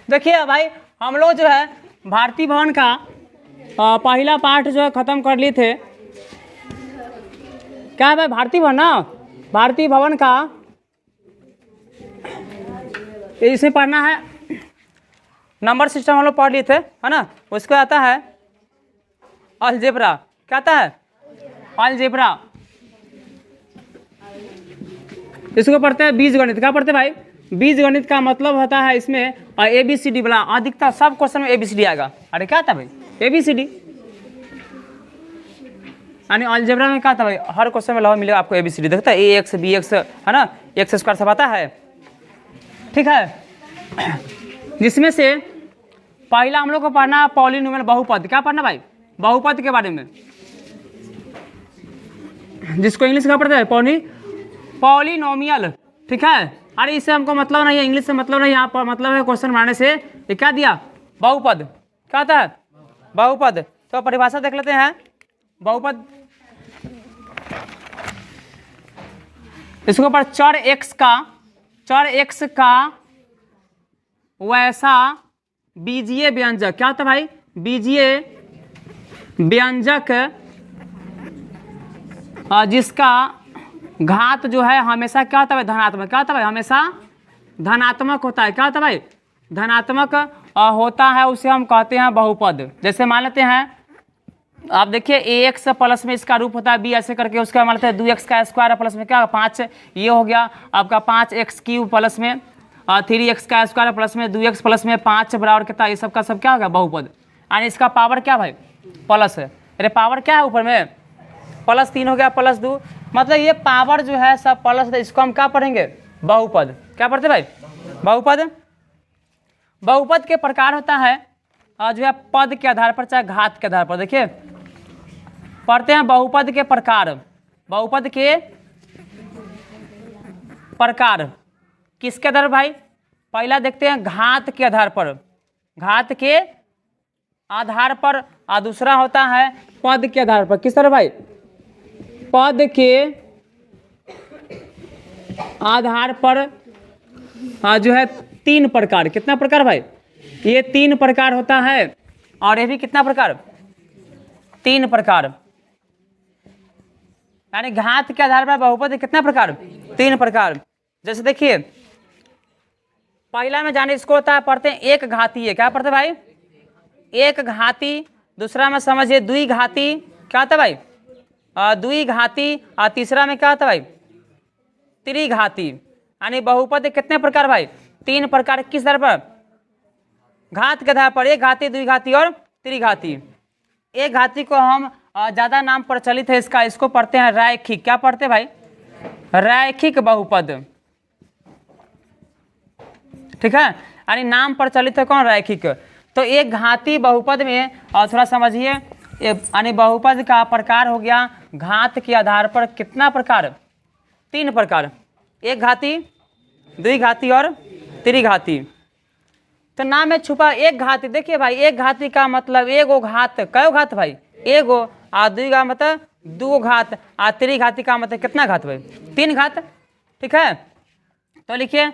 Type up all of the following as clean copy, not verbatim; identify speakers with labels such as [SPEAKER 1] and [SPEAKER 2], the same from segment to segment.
[SPEAKER 1] देखिए भाई, हम लोग जो है भारतीय भवन का पहला पार्ट जो है ख़त्म कर लिए थे। क्या है भाई? भारतीय भवन ना, भारतीय भवन का इसे पढ़ना है। नंबर सिस्टम हम लोग पढ़ लिए थे, है ना। उसको आता है अलजेब्रा। क्या आता है? अलजेब्रा। इसको पढ़ते हैं बीजगणित। क्या पढ़ते हैं भाई? बीजगणित का मतलब होता है इसमें ABCD वाला। अधिकतर सब क्वेश्चन में ABCD आएगा। अरे क्या था भाई? ABCD। यानी अलजेब्रा में क्या था भाई? हर क्वेश्चन में लगभग मिलेगा आपको ABCD। देखता है AX BX, है ना, x² सब आता है। ठीक है, जिसमें से पहला हम लोग को पढ़ना पॉलिनोमियल, बहुपद। क्या पढ़ना भाई? बहुपद के बारे में, जिसको इंग्लिश का पढ़ते हैं पॉलिनोमियल। ठीक है, अरे इससे हमको मतलब नहीं है, इंग्लिश से मतलब नहीं, यहाँ पर मतलब है क्वेश्चन बनाने से। ये क्या दिया? बहुपद। क्या होता है? बहुपद। तो परिभाषा देख लेते हैं बहुपद। इसके ऊपर चर x का वैसा बीजीय व्यंजक। क्या होता है भाई? बीजीय व्यंजक जिसका घात जो है हमेशा क्या होता है? धनात्मक। क्या होता है भाई? हमेशा धनात्मक होता है। क्या होता है भाई? धनात्मक होता है, उसे हम कहते हैं बहुपद। जैसे मान लेते हैं, आप देखिए AX प्लस में इसका रूप होता है B, ऐसे करके उसका मान लेते हैं 2x का स्क्वायर प्लस में क्या 5, ये हो गया आपका 5x³ प्लस में 3x का स्क्वायर प्लस में 2x प्लस में 5 बराबर कितना, ये सब का सब क्या होगा? बहुपद। यानी इसका पावर क्या भाई? प्लस है। अरे पावर क्या है ऊपर में? +3 हो गया, +2, मतलब ये पावर जो है सब प्लस है। इसको हम क्या पढ़ेंगे? बहुपद। क्या पढ़ते भाई? बहुपद। बहुपद के प्रकार होता है जो है पद के आधार पर चाहे घात के आधार पर। देखिए पढ़ते हैं बहुपद के प्रकार। बहुपद के प्रकार किसके आधार पर भाई? पहला देखते हैं घात के आधार पर, घात के आधार पर, और दूसरा होता है पद के आधार पर। किस तरह भाई? पद के आधार पर जो है 3 प्रकार। कितना प्रकार भाई? ये 3 प्रकार होता है, और ये भी कितना प्रकार? 3 प्रकार। यानी घात के आधार पर बहुपद कितना प्रकार? 3 प्रकार। जैसे देखिए पहला में जाने इसको होता है पढ़ते हैं एक घातीय। क्या पढ़ते भाई? एक घाती। दूसरा में समझिए द्विघाती। क्या होता है भाई? द्विघाती। और तीसरा में क्या होता है भाई? त्रिघाती। यानी बहुपद कितने प्रकार भाई? 3 प्रकार। किस आधार पर? घात के आधार पर, एक घाती, द्विघाती और त्रिघाती। एक घाती को हम ज्यादा नाम प्रचलित है इसका, इसको पढ़ते हैं रैखिक। क्या पढ़ते भाई? रैखिक बहुपद। ठीक है, यानी नाम प्रचलित है कौन? रैखिक। तो एक घाती बहुपद में और थोड़ा समझिए, यानी बहुपद का प्रकार हो गया घात के आधार पर कितना प्रकार? 3 प्रकार। एक घाती, द्विघाती और त्रिघाती। तो नाम में छुपा एक घाती। देखिए भाई, एक घाती का मतलब एगो घात। कयो घात भाई? एगो। और द्विघात मतलब 2 घात, और त्रिघाती का मतलब कितना घात भाई? 3 घात। ठीक है, तो लिखिए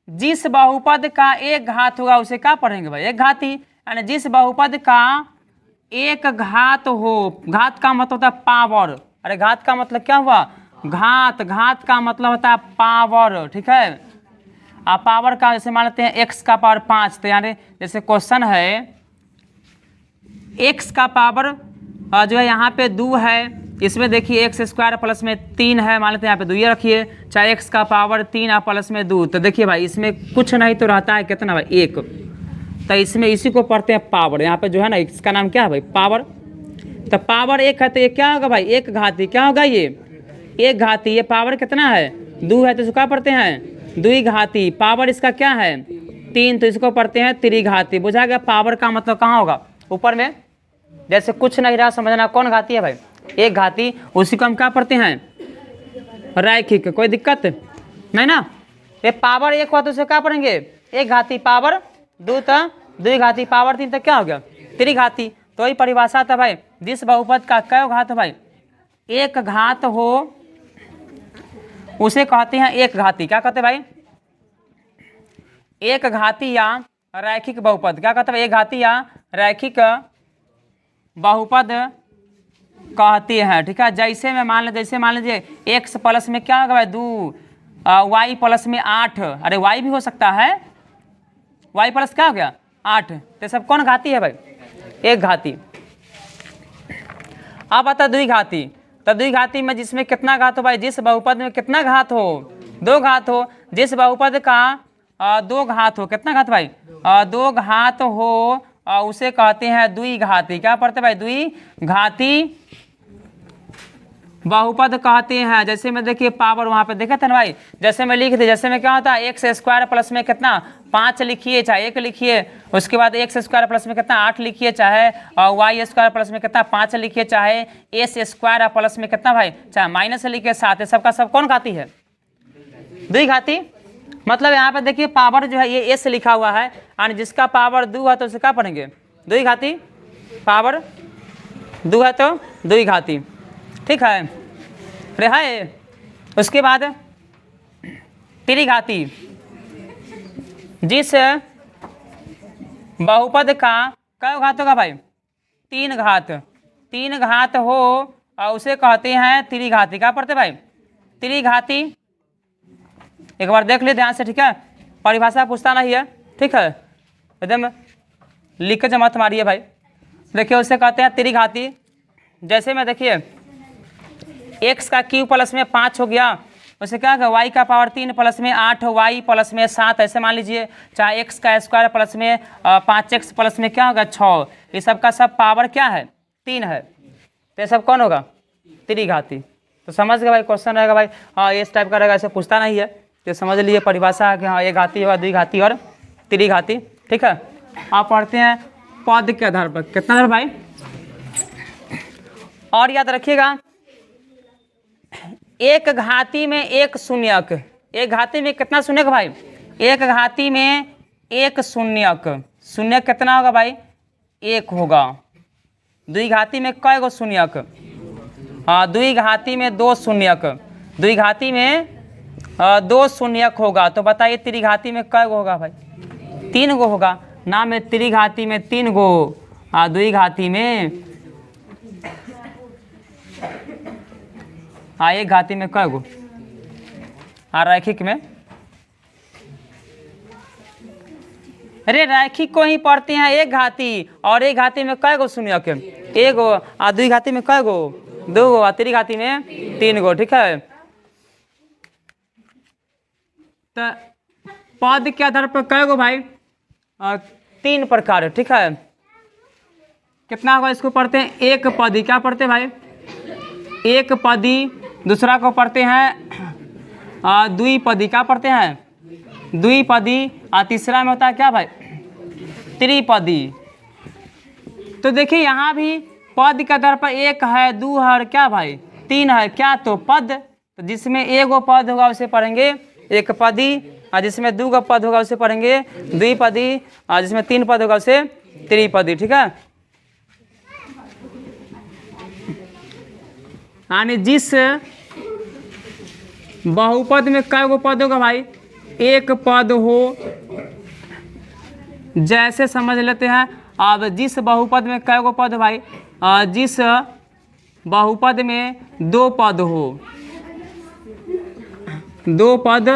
[SPEAKER 1] जिस बहुपद का एक घात होगा उसे क्या पढ़ेंगे भाई? एक घाती। यानी जिस बहुपद का एक घात हो, घात का मतलब होता है पावर। अरे घात का मतलब क्या हुआ? घात। घात का मतलब होता है पावर। ठीक है, आप पावर का जैसे मान लेते हैं x का पावर 5, तो यानी जैसे क्वेश्चन है x का पावर जो है यहाँ पे 2 है, इसमें देखिए x² प्लस में 3 है, मान लेते हैं यहाँ पे 2 ये रखिए, चाहे x का पावर 3 और प्लस में 2। तो देखिए भाई इसमें कुछ नहीं तो रहता है कितना भाई? 1। तो इसमें इसी को पढ़ते हैं पावर। यहाँ पे जो है ना इसका नाम क्या है भाई? पावर। तो पावर 1 है, तो ये क्या होगा भाई? एक घाती। क्या होगा ये? एक घाती। ये पावर कितना है? 2 है, तो इसको क्या पढ़ते हैं? द्विघाती। पावर इसका क्या है? 3, तो इसको पढ़ते हैं त्रिघाती। बुझा गया? पावर का मतलब कहाँ होगा? ऊपर में। जैसे कुछ नहीं रहा समझना, कौन घाती है भाई? एक घाती। उसी को हम क्या पढ़ते हैं? रैखिक। कोई दिक्कत नहीं ना? ये पावर 1 हुआ तो उसे क्या पढ़ेंगे? एक घाती। पावर 2 था, द्विघाती। पावर 3 तक क्या हो गया? त्रिघाती। तो वही परिभाषा था भाई, जिस बहुपद का कयो घात भाई? एक घात हो उसे कहते हैं एक घाती। क्या कहते हैं भाई? एक घाती या रैखिक बहुपद, क्या कहते हैं, एक घाती या रैखिक बहुपद कहते हैं, ठीक है। जैसे मान लीजिए x प्लस में क्या होगा भाई 2, y प्लस में 8, अरे y भी हो सकता है, y प्लस क्या हो गया 8, तो सब कौन घाती है भाई, एक घाती। अब आता द्विघाती, तो द्विघाती में जिसमें कितना घात हो भाई, जिस बहुपद में कितना घात हो, 2 घात हो, जिस बहुपद का 2 घात हो, कितना घात भाई 2 घात हो, उसे कहते हैं द्विघाती। क्या पढ़ते भाई, द्विघाती बहुपद कहते हैं। जैसे मैं देखिए पावर वहाँ पे देखे थे ना भाई, जैसे मैं लिख दी, जैसे में क्या होता है एक्स स्क्वायर प्लस में कितना 5 लिखिए चाहे 1 लिखिए, उसके बाद एक्स स्क्वायर प्लस में कितना 8 लिखिए, चाहे वाई स्क्वायर प्लस में कितना 5 लिखिए, चाहे एस स्क्वायर प्लस में कितना भाई चाहे माइनस लिखिए 7, सबका सब कौन घाती है, द्विघाती। मतलब यहाँ पे देखिए पावर जो है ये एस लिखा हुआ है, और जिसका पावर 2 है तो उसे क्या पढ़ेंगे, द्विघाती, पावर 2 है तो द्विघाती, ठीक है रे है। उसके बाद त्रिघाती, जिस बहुपद का क्या घात होगा भाई 3 घात, 3 घात हो और उसे कहते हैं त्रिघाती। क्या पढ़ते भाई, त्रिघाती। एक बार देख ले ध्यान से, ठीक है, परिभाषा पूछता नहीं है, ठीक है, एकदम लिख के जमा तुम्हारी है भाई। देखिए उसे कहते हैं त्रिघाती। जैसे में देखिए x का क्यू प्लस में 5 हो गया, उसे क्या होगा y का पावर 3 प्लस में 8, y प्लस में 7, ऐसे मान लीजिए, चाहे x का स्क्वायर प्लस में 5x प्लस में क्या होगा 6, ये सब का सब पावर क्या है 3 है, तो ये सब कौन होगा त्रिघाती। तो समझ गए भाई, क्वेश्चन रहेगा भाई हाँ इस टाइप का रहेगा, ऐसे पूछता नहीं है, तो समझ लिए परिभाषा कि हाँ एक घाती होगा, द्विघाती और त्रिघाती, ठीक है। आप पढ़ते हैं पद के आधार पर, कितना आधार भाई, और याद रखिएगा एक घाती में एक शून्यक, एक घाती में कितना शून्यक भाई, एक घाती में एक शून्यक, शून्यक कितना होगा भाई 1 होगा। द्विघाती में कई गो शून्यक, हाँ द्विघाती में 2 शून्यक, द्विघाती में 2 शून्यक होगा। तो बताइए त्रिघाती में कई गो होगा भाई 3 गो होगा, नाम है त्रिघाती में 3 गो, द्विघाती में एक घाती में कई गो, रैखिक में, अरे रैखिक को ही पढ़ते हैं एक घाती, और एक घाती में कई गो शून्यक, 1 गो, द्विघाती में कई गो 2 गो, त्रिघाती में 3 गो, ठीक है। तो पद के आधार पर कई गो भाई 3 प्रकार, ठीक है। कितना होगा इसको पढ़ते हैं एक पदी, क्या पढ़ते हैं भाई एक पदी, दूसरा को पढ़ते हैं द्विपदी, क्या पढ़ते हैं द्विपदी, और तीसरा में होता है क्या भाई त्रिपदी। तो देखिए यहाँ भी पद के आधार पर 1 है 2 है और क्या भाई 3 है, क्या तो पद, तो जिसमें 1 गो पद होगा उसे पढ़ेंगे एक पदी, और जिसमें 2 गो पद होगा उसे पढ़ेंगे द्विपदी, और जिसमें 3 पद होगा उसे त्रिपदी, ठीक है। यानी जिस बहुपद में कई गो पद होगा भाई 1 पद हो, जैसे समझ लेते हैं। अब जिस बहुपद में कई गो पद भाई, जिस बहुपद में 2 पद हो, 2 पद,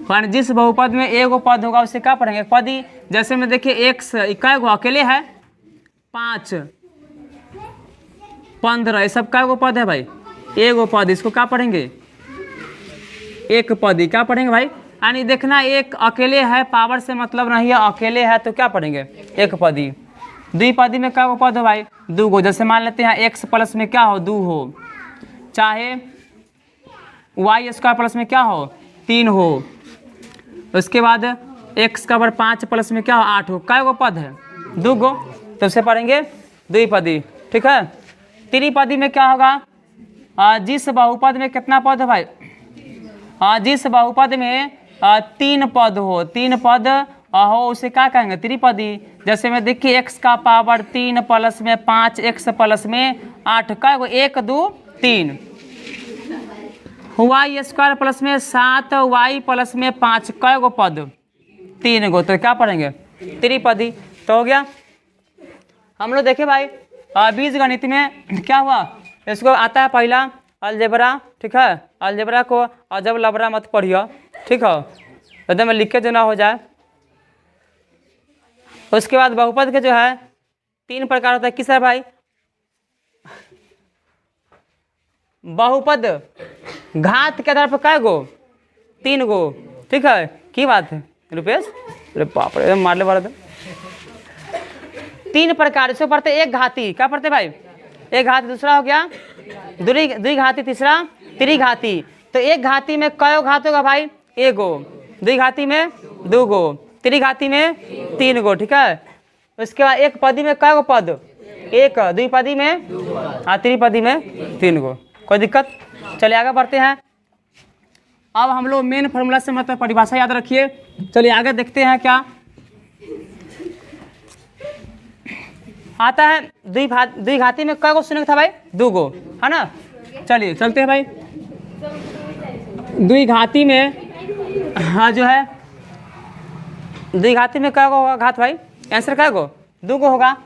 [SPEAKER 1] पर जिस बहुपद में 1 गो पद होगा उसे क्या पढ़ेंगे पदी। जैसे में देखिए x कई गो अकेले है 5 15, ये सब कई गो पद है भाई 1 गो पद, इसको क्या पढ़ेंगे एक पदी, क्या पढ़ेंगे भाई। यानी देखना एक अकेले है, पावर से मतलब नहीं है, अकेले है तो क्या पढ़ेंगे एक पदी। द्विपदी में क्या गो पद हो भाई 2 गो, जैसे मान लेते हैं x प्लस में क्या हो 2 हो, चाहे y स्क्वायर प्लस में क्या हो 3 हो, उसके बाद x का बराबर 5 प्लस में क्या हो 8 हो, क्या गो पद है 2 गो, तो उसे पढ़ेंगे द्विपदी, ठीक है। त्रिपदी में क्या होगा जिस बहुपद में कितना पद है भाई, जिस बहुपद में 3 पद हो, 3 पद हो उसे क्या कहेंगे त्रिपदी। जैसे में देखिए x का पावर 3 प्लस में 5, x प्लस में 8, क्या 1 2 3, y स्क्वायर प्लस में 7, y प्लस में 5, कै गो पद 3 गो, तो क्या पढ़ेंगे त्रिपदी। तो हो गया। हम लोग देखे भाई बीज गणित में क्या हुआ, इसको आता है पहला अलजेब्रा, ठीक है। अलजेब्रा को अजब लबरा मत पढ़ियो, ठीक है, एकदम लिख के जो ना हो जाए। उसके बाद बहुपद के जो है 3 प्रकार होता है। किस है भाई, बहुपद घात के आधार पर कै गो, 3 गो, ठीक है। की बात है रुपेश, अरे बाप रे मारले वाला था। 3 प्रकार इसको पढ़ते, एक घाती, क्या पढ़ते भाई, एक घाती, दूसरा हो गया द्विघाती, तीसरा त्रिघाती। तो एक घाती में कयो घात होगा भाई, एगो, द्विघाती में 2 गो, त्रिघाती में 3 गो, ठीक है। उसके बाद एक पदी में कयो पद, एक, द्विपदी में, त्रिपदी में 3 गो। कोई दिक्कत, चलिए आगे बढ़ते हैं। अब हम लोग मेन फॉर्मूला से मतलब परिभाषा याद रखिए। चलिए आगे देखते हैं क्या आता है। द्विघाती में कै गो शून्य था भाई, 2 गो, है ना। चलिए चलते हैं भाई। द्विघाती में हाँ जो है, द्विघाती में कै गो होगा घात भाई, आंसर कै गो, 2 गो होगा।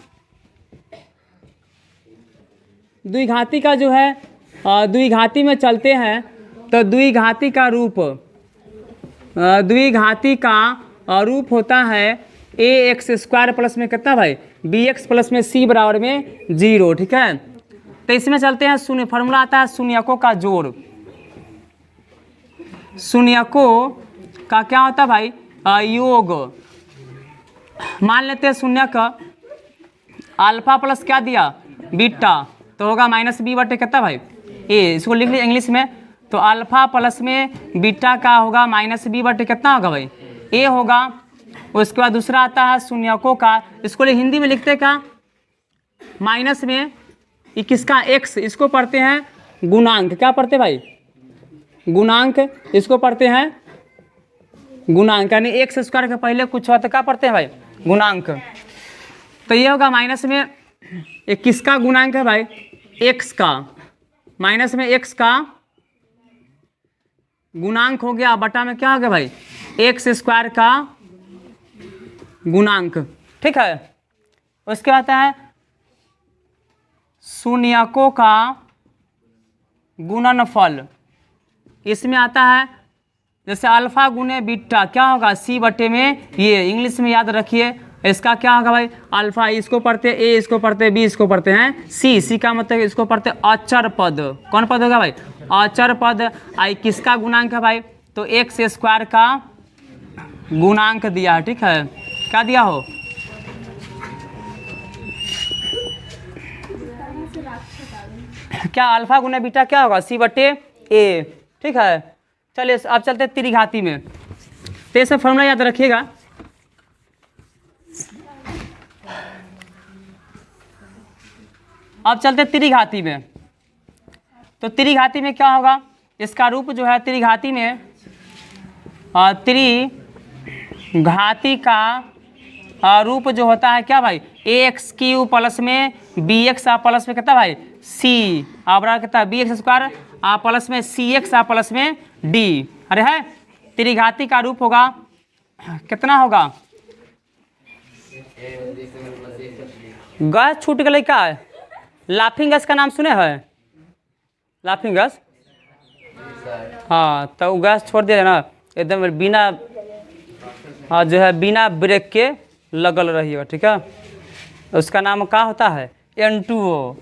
[SPEAKER 1] द्विघाती का जो है द्विघाती में चलते हैं तो द्विघाती का रूप, द्विघाती का रूप होता है ए एक्स स्क्वायर प्लस में कितना भाई, बी एक्स प्लस में सी बराबर में 0, ठीक है। तो इसमें चलते हैं, शून्य फॉर्मूला आता है शून्यकों का जोड़। शून्यकों का क्या होता है भाई, योग। मान लेते हैं शून्य का अल्फा प्लस क्या दिया, बीटा, तो होगा -b बटे कितना भाई ए, इसको लिख लीजिए इंग्लिश में। तो अल्फा प्लस में बीटा का होगा -b बटे कितना होगा भाई ए होगा। उसके बाद दूसरा आता है शून्यकों का, इसको हिंदी में लिखते क्या, माइनस में किसका x, इसको पढ़ते हैं गुणांक, क्या पढ़ते भाई गुणांक, इसको पढ़ते हैं गुणांक, यानी एक्स स्क्वायर के पहले कुछ हो तो क्या पढ़ते हैं भाई गुणांक। तो ये होगा माइनस में एक किसका गुणांक है भाई, x का, माइनस में x का गुणांक हो गया, बटा में क्या हो गया भाई एक्स स्क्वायर का गुणांक, ठीक है। उसके बाद आता है शून्यकों का गुणनफल। इसमें आता है जैसे अल्फा गुने बीटा क्या होगा, सी बटे में ये, इंग्लिश में याद रखिए। इसका क्या होगा भाई, अल्फा इसको पढ़ते ए, इसको पढ़ते बी, इसको पढ़ते हैं सी, सी का मतलब इसको पढ़ते अचर पद। कौन पद होगा भाई, अचर पद। आई किसका गुणांक है भाई, तो एक्स स्क्वायर का गुणांक दिया है, ठीक है। क्या दिया हो, क्या अल्फा गुना बीटा क्या होगा, सी बटे ए, ठीक है। चलिए अब चलते हैं त्रिघाती में। तो ये सब फॉर्मूला याद रखिएगा। अब चलते हैं त्रिघाती में। तो त्रिघाती में क्या होगा, इसका रूप जो है त्रिघाती में, त्रिघाती का रूप जो होता है क्या भाई, ax³ प्लस में bx प्लस में कितना भाई c बराबर कितना bx स्क्वायर प्लस में cx प्लस में d। अरे है त्रिघाती का रूप होगा कितना होगा, गैस छूट गई क्या है, लाफिंग गैस का नाम सुने हैं, लाफिंग गैस, हाँ तो गैस छोड़ दिया ना एकदम बिना, हाँ जो है बिना ब्रेक के लगल रहिएगा, ठीक है। उसका नाम क्या होता है N2O,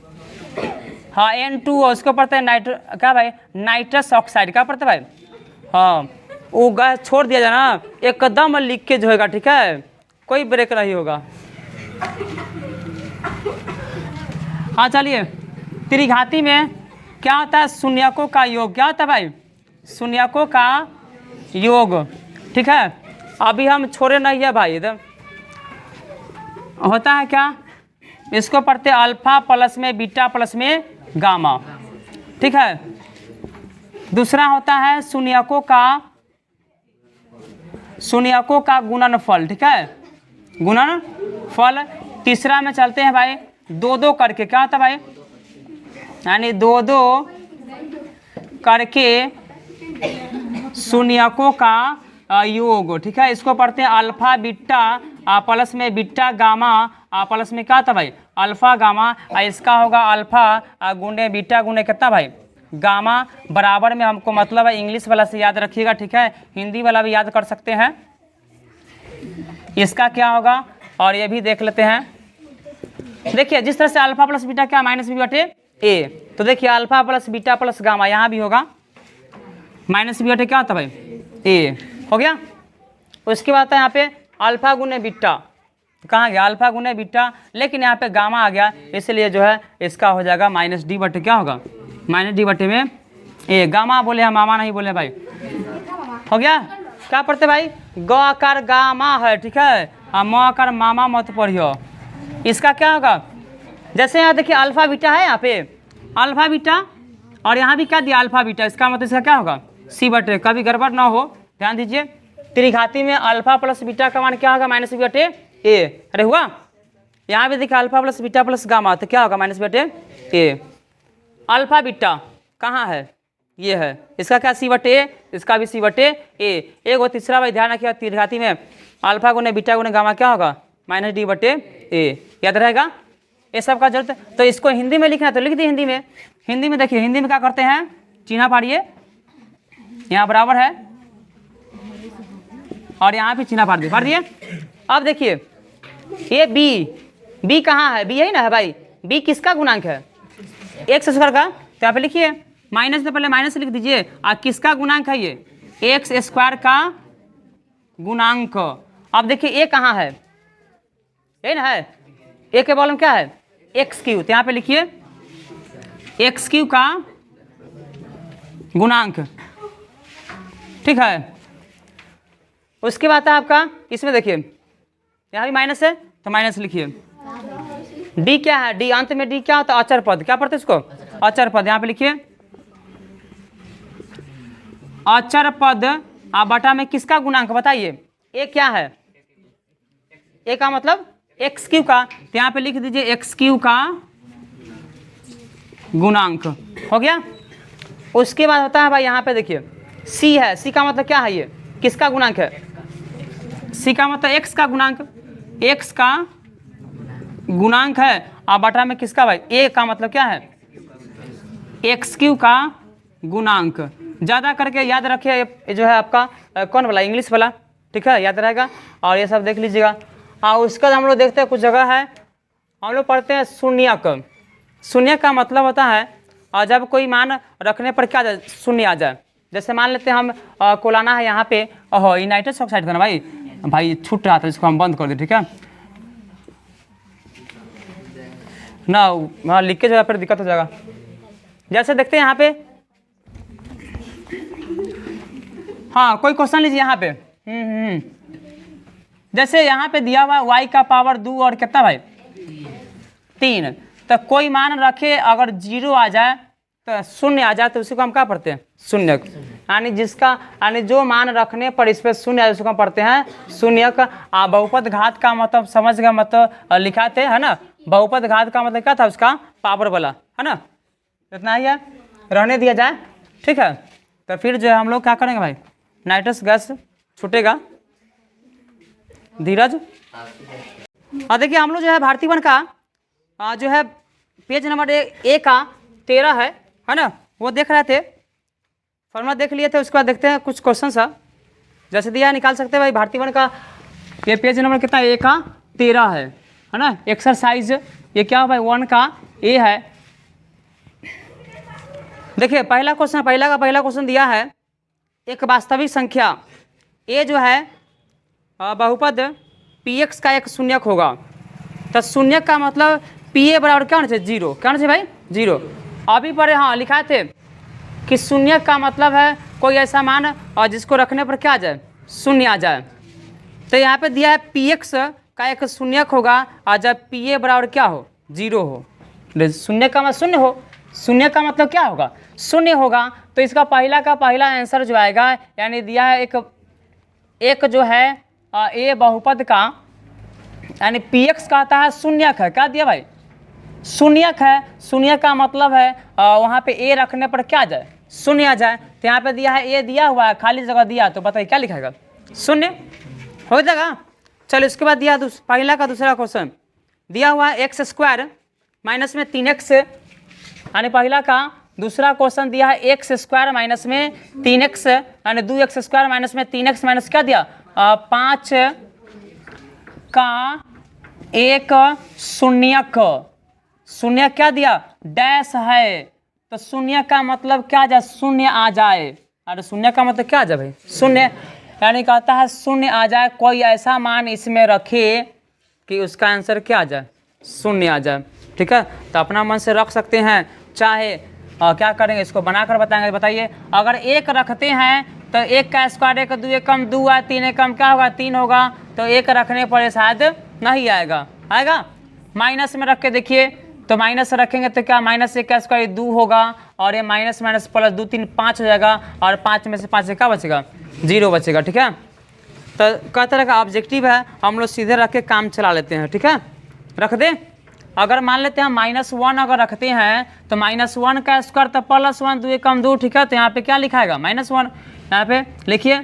[SPEAKER 1] हाँ N2O, उसको पढ़ते हैं क्या भाई नाइट्रस ऑक्साइड, क्या पढ़ते भाई, हाँ वो गैस छोड़ दिया जाए ना एकदम लीकेज होएगा, ठीक है, कोई ब्रेक नहीं होगा। हाँ चलिए त्रिघाती में क्या होता है, शून्यकों का योग, क्या होता है भाई शून्यकों का योग, ठीक है। अभी हम छोड़े नहीं है भाई, इधर होता है क्या, इसको पढ़ते अल्फा प्लस में बीटा प्लस में गामा, ठीक है। दूसरा होता है शून्यकों का गुणनफल, ठीक है, गुणनफल। तीसरा में चलते हैं भाई 2-2 करके, क्या होता है भाई, यानी 2-2 करके शून्यकों का योग, ठीक है। इसको पढ़ते हैं अल्फा बीटा प्लस में बीटा गामा प्लस में क्या था भाई अल्फा गामा, इसका होगा अल्फा गुने बीटा गुने कितना भाई गामा बराबर में हमको मतलब है इंग्लिश वाला से याद रखिएगा, ठीक है। हिंदी वाला भी याद कर सकते हैं, इसका क्या होगा और ये भी देख लेते हैं। देखिए जिस तरह से अल्फा प्लस बीटा क्या माइनस बी बटे ए, तो देखिए alpha plus beta plus gamma यहाँ भी होगा माइनस बी बटे क्या होता है भाई ए, हो गया। उसके बाद यहाँ पे अल्फा गुने बीटा, कहाँ गया अल्फा गुने बीटा, लेकिन यहाँ पे गामा आ गया, इसलिए जो है इसका हो जाएगा माइनस डी बटे क्या होगा माइनस डी बटे में ए। गामा बोले हम मामा नहीं बोले भाई, हो गया। क्या पढ़ते भाई ग आकार गामा है, ठीक है, और म आकार मामा मत पढ़ियो। इसका क्या होगा जैसे यहाँ देखिए अल्फा बीटा है यहाँ पे अल्फा बीटा और यहाँ भी क्या दिया अल्फा बीटा, इसका मतलब इसका क्या होगा सी बटे, कभी गड़बड़ ना हो ध्यान दीजिए। त्रिघाती में अल्फा प्लस बीटा का मान क्या होगा माइनस बी बटे ए, अरे हुआ। यहाँ भी देखिए alpha plus beta plus gamma, तो क्या होगा माइनस बी बटे ए। अल्फा बीटा कहाँ है ये है, इसका क्या सी बटे ए, इसका भी सी बटे ए। एक वो तीसरा भाई ध्यान रखिएगा त्रिघाती में अल्फा गुने बीटा गुने गामा क्या होगा माइनस डी बटे ए, याद रहेगा ये सब का जरूरत। तो इसको हिंदी में लिखना है तो लिख दी हिंदी में। हिंदी में देखिए हिंदी में क्या करते हैं चिन्ह पाड़िए, यहाँ बराबर है और यहाँ भी चिन्ह पाड़ दिए। अब देखिए ये बी कहाँ है, बी यही ना है भाई, बी किसका गुणांक है एक्स स्क्वायर का, तो यहाँ पे लिखिए माइनस से पहले माइनस लिख दीजिए। और किसका गुणांक है ये एक्स स्क्वायर का गुणांक। अब देखिए ए कहाँ है, यही ना है, ए के बॉलम क्या है एक्स क्यू, तो यहाँ पे लिखिए एक्स क्यू का गुणांक, ठीक है। उसके बाद है आपका इसमें देखिए यहाँ भी माइनस है तो माइनस लिखिए। डी क्या है, डी अंत में डी क्या होता है अचर पद, क्या पढ़ते इसको अचर पद, यहाँ पे लिखिए अचर पद बटा में किसका गुणांक बताइए, ए क्या है, ए का मतलब एक्स क्यू का, तो यहाँ पे लिख दीजिए एक्स क्यू का गुणांक, हो गया। उसके बाद होता है भाई यहाँ पे देखिए सी है, सी का मतलब क्या है ये किसका गुणांक है, सी का मतलब एक्स का गुणांक, एक्स का गुणांक है और बटा में किसका भाई ए का मतलब क्या है एक्स क्यू का गुणांक। ज़्यादा करके याद रखिए ये जो है आपका कौन वाला इंग्लिश वाला, ठीक है, याद रहेगा और ये सब देख लीजिएगा। और उसका हम लोग देखते हैं कुछ जगह है हम लोग पढ़ते हैं शून्यक। शून्य का मतलब होता है और जब कोई मान रखने पर क्या आ जाए शून्य आ जाए। जैसे मान लेते हैं हम कोलाना है यहाँ पे, ओहो ये नाइट्रस ऑक्साइड का ना भाई छूट रहा था, इसको हम बंद कर दें, ठीक है ना, वहाँ लीकेज हो जाए फिर दिक्कत हो जाएगा। जैसे देखते हैं यहाँ पे, हाँ कोई क्वेश्चन लीजिए यहाँ पे, जैसे यहाँ पे दिया हुआ y का पावर 2 और कितना भाई 3, तो कोई मान रखे अगर 0 आ जाए तो शून्य आ जाए तो उसी को हम क्या पढ़ते हैं शून्यक, यानी जिसका यानी जो मान रखने पर इस पर शून्य उसको हम पढ़ते हैं शून्यक। बहुपद घात का मतलब समझ गए, मतलब लिखाते है ना, बहुपद घात का मतलब क्या था उसका पावर वाला, है ना, इतना ही है, रहने दिया जाए, ठीक है। तो फिर जो है हम लोग क्या करेंगे भाई नाइट्रस गैस छूटेगा, धीरज। और देखिए हम लोग जो है भारतीय वन का जो है पेज नंबर ए का 13 है ना, वो देख रहे थे, फॉर्मूला देख लिए थे। उसके बाद देखते हैं कुछ क्वेश्चन सा जैसे दिया है निकाल सकते हैं भाई। भारतीय वन का ये पेज नंबर कितना ए का 13 है ना। एक्सरसाइज ये क्या भाई 1 का ए है। देखिए पहला क्वेश्चन दिया है, एक वास्तविक संख्या ए जो है बहुपद px का एक शून्यक होगा, तो शून्यक का मतलब pa बराबर क्या होना चाहिए 0, क्या होना चाहिए भाई 0। अभी पर हाँ लिखाए थे कि शून्यक का मतलब है कोई ऐसा मान और जिसको रखने पर क्या आ जाए शून्य आ जाए। तो यहाँ पे दिया है px का एक शून्यक होगा और जब pa बराबर क्या हो 0 हो, शून्य का मतलब शून्य हो, शून्य का मतलब क्या होगा शून्य होगा। तो इसका पहला का पहला आंसर जो आएगा, यानी दिया है एक जो है ए बहुपद का यानी px कहता है शून्यक है, क्या दिया भाई शून्यक है। शून्य का मतलब है वहाँ पे ए रखने पर क्या आ जाए शून्य आ जाए। तो यहाँ पे दिया है ए दिया हुआ है, खाली जगह दिया, तो बताइए क्या लिखाएगा शून्य हो जाएगा। चलो इसके बाद दिया पहला का दूसरा क्वेश्चन दिया हुआ है एक्स स्क्वायर माइनस में 3x, यानी पहला का दूसरा क्वेश्चन दिया है एक्स स्क्वायर माइनस में 3x, यानी 2x स्क्वायर माइनस में 3x माइनस क्या दिया 5 का एक शून्यक, शून्य क्या दिया डैश है, तो शून्य का मतलब क्या जाए शून्य आ जाए। अरे शून्य का मतलब क्या आ जाए भाई शून्य, यानी कहता है शून्य आ जाए, कोई ऐसा मान इसमें रखे कि उसका आंसर क्या आ जाए शून्य आ जाए। ठीक है, तो अपना मन से रख सकते हैं, चाहे क्या करेंगे इसको बनाकर बताएंगे। बताइए अगर एक रखते हैं तो एक का स्क्वायर एक 2 एकम 2 है, 3 एकम क्या होगा 3 होगा, तो एक रखने पर शायद नहीं आएगा, आएगा माइनस में रख के देखिए, तो माइनस रखेंगे तो क्या माइनस एक का स्क्वायर 2 होगा, और ये माइनस माइनस प्लस 2 3 5 हो जाएगा, और 5 में से 5 से क्या बचेगा 0 बचेगा। ठीक है, तो कई तरह का ऑब्जेक्टिव है, हम लोग सीधे रख के काम चला लेते हैं। ठीक है, रख दे। अगर मान लेते हैं -1 अगर रखते हैं तो -1 का स्क्वायर तो +1 2 एकम 2। ठीक है, तो यहाँ पे क्या लिखाएगा -1, यहाँ पे लिखिए,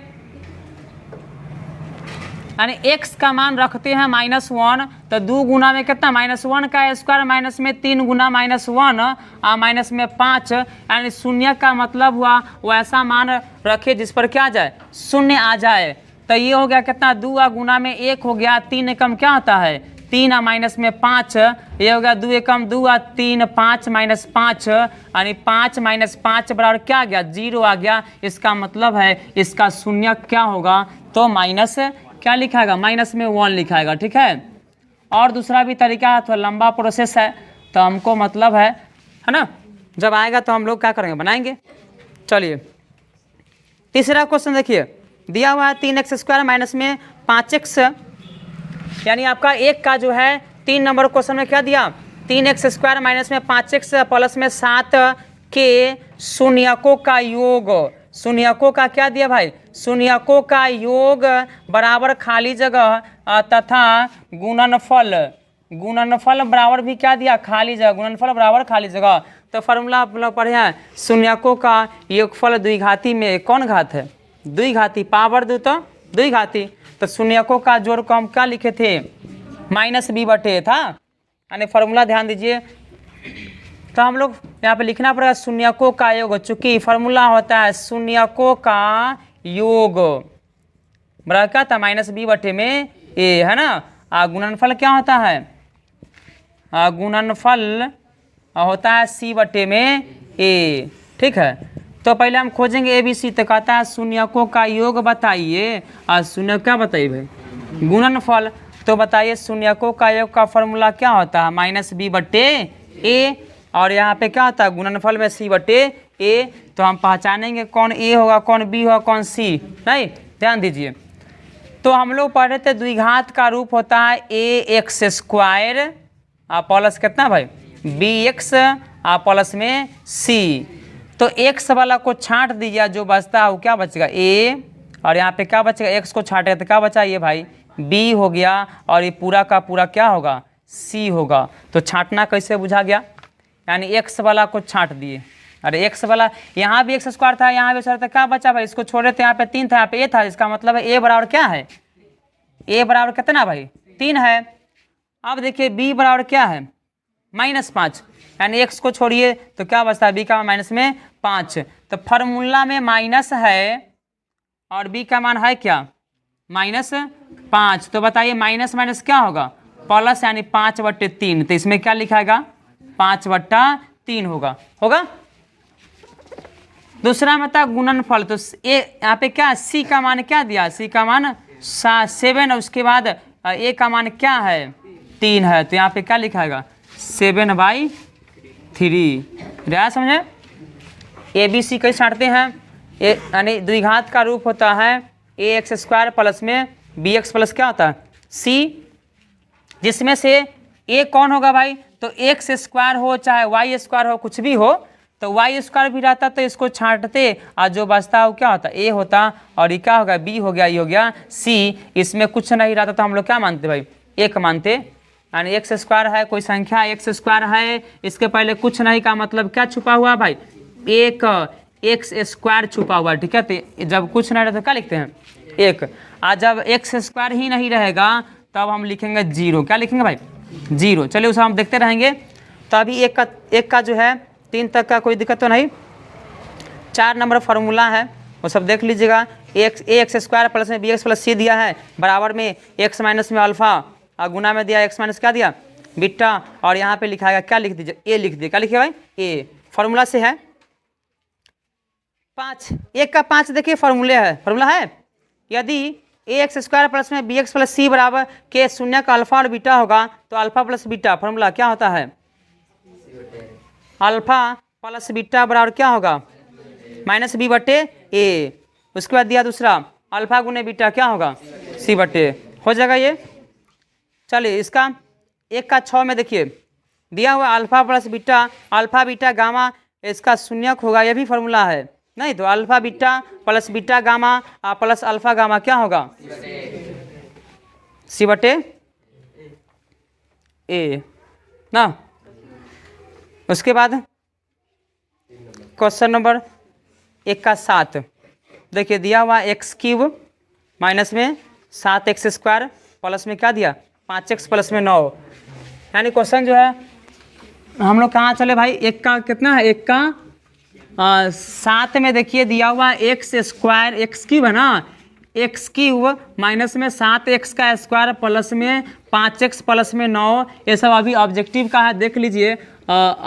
[SPEAKER 1] यानी x का मान रखते हैं -1 तो 2 गुना में कितना -1 का स्क्वायर माइनस में 3 गुना -1 और माइनस में 5, यानी शून्य का मतलब हुआ वो ऐसा मान रखे जिस पर क्या आ जाए शून्य आ जाए। तो ये हो गया कितना 2 गुना में 1 हो गया, 3 एकम क्या होता है 3 और माइनस में 5, ये हो गया 2 एकम 2 और 3 5 माइनस 5, यानी 5 माइनस 5 बराबर क्या आ गया 0 आ गया। इसका मतलब है इसका शून्य क्या होगा, तो माइनस क्या लिखाएगा माइनस में 1 लिखाएगा। ठीक है, और दूसरा भी तरीका है, थोड़ा लंबा प्रोसेस है, तो हमको मतलब है ना, जब आएगा तो हम लोग क्या करेंगे बनाएंगे। चलिए तीसरा क्वेश्चन देखिए, दिया हुआ है 3x स्क्वायर माइनस में 5x, यानी आपका एक का जो है 3 नंबर क्वेश्चन में क्या दिया 3x स्क्वायर माइनस में 5x प्लस में 7 के शून्यकों का योग, शून्यकों का क्या दिया भाई शून्यकों का योग बराबर खाली जगह तथा गुणनफल, गुणनफल बराबर भी क्या दिया खाली जगह, गुणनफल बराबर खाली जगह। तो फॉर्मूला आप लोग पढ़े हैं, शून्यकों का योगफल द्विघाती में कौन घात है द्विघाती, पावर दो तो द्विघाती, तो शून्यकों का जोड़ को हम क्या लिखे थे -b/a था, यानी फॉर्मूला ध्यान दीजिए। तो हम लोग यहाँ पे लिखना पड़ेगा शून्यकों का योग, चूंकि फॉर्मूला होता है शून्यकों का योग बराबर क्या था -b/a में a है ना। गुणनफल क्या होता है गुणनफल होता है c/a में a। ठीक है, तो पहले हम खोजेंगे ABC, तो कहता है शून्यकों का योग बताइए, और शून्य क्या बताइए भाई गुणनफल, तो बताइए शून्यकों का योग का फॉर्मूला क्या होता है -b/a, और यहाँ पे क्या होता है गुणनफल में c/a, तो हम पहचानेंगे कौन a होगा कौन b होगा कौन c नहीं। ध्यान दीजिए, तो हम लोग पढ़ रहे थे द्विघात का रूप होता है ax स्क्वायर प्लस कितना भाई bx प्लस में c, तो x वाला को छांट दीजिए, जो बचता है वो क्या बचेगा a, और यहाँ पे क्या बचेगा x को छांटे तो क्या बचा ये भाई b हो गया, और ये पूरा का पूरा क्या होगा c होगा। तो छांटना कैसे बुझा गया, यानी x वाला को छांट दिए, अरे x वाला यहाँ भी x स्क्वायर था यहाँ भी स्क्वायर था, क्या बचा भाई इसको छोड़े थे, यहाँ पे 3 था यहाँ पे a था, इसका मतलब है a बराबर क्या है a बराबर कितना भाई 3 है। अब देखिए b बराबर क्या है -5, यानी x को छोड़िए तो क्या बचता है b का माइनस में 5, तो फार्मूला में माइनस है और b का मान है क्या -5, तो बताइए माइनस माइनस क्या होगा प्लस, यानी 5/3, तो इसमें क्या लिखाएगा 5/3 होगा। दूसरा मतलब गुणनफल, तो यहाँ पे क्या c का मान क्या दिया c का मान 7, उसके बाद a का मान क्या है 3 है, तो यहाँ पे क्या लिखाएगा 7/3। क्या समझे ABC कैसे छांटते हैं, यानी द्विघात का रूप होता है ax स्क्वायर प्लस में bx प्लस क्या होता है c, जिसमें से a कौन होगा भाई, तो x स्क्वायर हो चाहे y स्क्वायर हो कुछ भी हो, तो y स्क्वायर भी रहता तो इसको छांटते, और जो बचता वो क्या होता a होता, और ये क्या होगा b हो गया, ये हो गया c, इसमें कुछ नहीं रहता तो हम लोग क्या मानते भाई 1 मानते, यानी x स्क्वायर है कोई संख्या x स्क्वायर है, इसके पहले कुछ नहीं का मतलब क्या छुपा हुआ भाई एक x स्क्वायर छुपा हुआ। ठीक है, तो जब कुछ नहीं रहता तो क्या लिखते हैं 1। आज जब एक्स स्क्वायर ही नहीं रहेगा तब हम लिखेंगे 0। क्या लिखेंगे भाई? 0। चलिए उसे हम देखते रहेंगे। तो अभी एक का जो है 3 तक का कोई दिक्कत तो नहीं। 4 नंबर फार्मूला है वो सब देख लीजिएगा। एक्स स्क्वायर प्लस में बी एक्स प्लस सी दिया है बराबर में एक्स माइनस में अल्फा और गुना में दिया एक्स माइनस क्या दिया बीटा, और यहाँ पे लिखा है क्या लिख दीजिए ए लिख दीजिए। क्या लिखिए भाई? ए। फार्मूला से है 5। 1 का 5 देखिए फार्मूला है यदि ए एक्स स्क्वायर प्लस में बी एक्स प्लस सी बराबर के शून्य का अल्फा और बीटा होगा तो अल्फा प्लस बीटा फार्मूला क्या होता है? अल्फा प्लस बीटा बराबर क्या होगा? माइनस बी बटे ए। उसके बाद दिया दूसरा अल्फा गुने बीटा क्या होगा? सी बटे। हो जाएगा ये। चलिए इसका 1 का 6 में देखिए दिया हुआ alpha plus beta, alpha beta gamma इसका शून्यक होगा, ये भी फार्मूला है नहीं? तो alpha beta plus beta gamma plus alpha gamma क्या होगा? सी बटे ए ना। उसके बाद क्वेश्चन नंबर 1 का 7 देखिए दिया हुआ एक्स क्यूब माइनस में 7x स्क्वायर प्लस में क्या दिया 5x प्लस में 9। यानी क्वेश्चन जो है हम लोग कहाँ चले भाई? 1 का कितना है? 1 का 7 में देखिए दिया हुआ एक्स स्क्वायर एक्स क्यूब है ना, एक्स क्यूब माइनस में 7x का स्क्वायर प्लस में 5x प्लस में 9। ये सब अभी ऑब्जेक्टिव का है, देख लीजिए।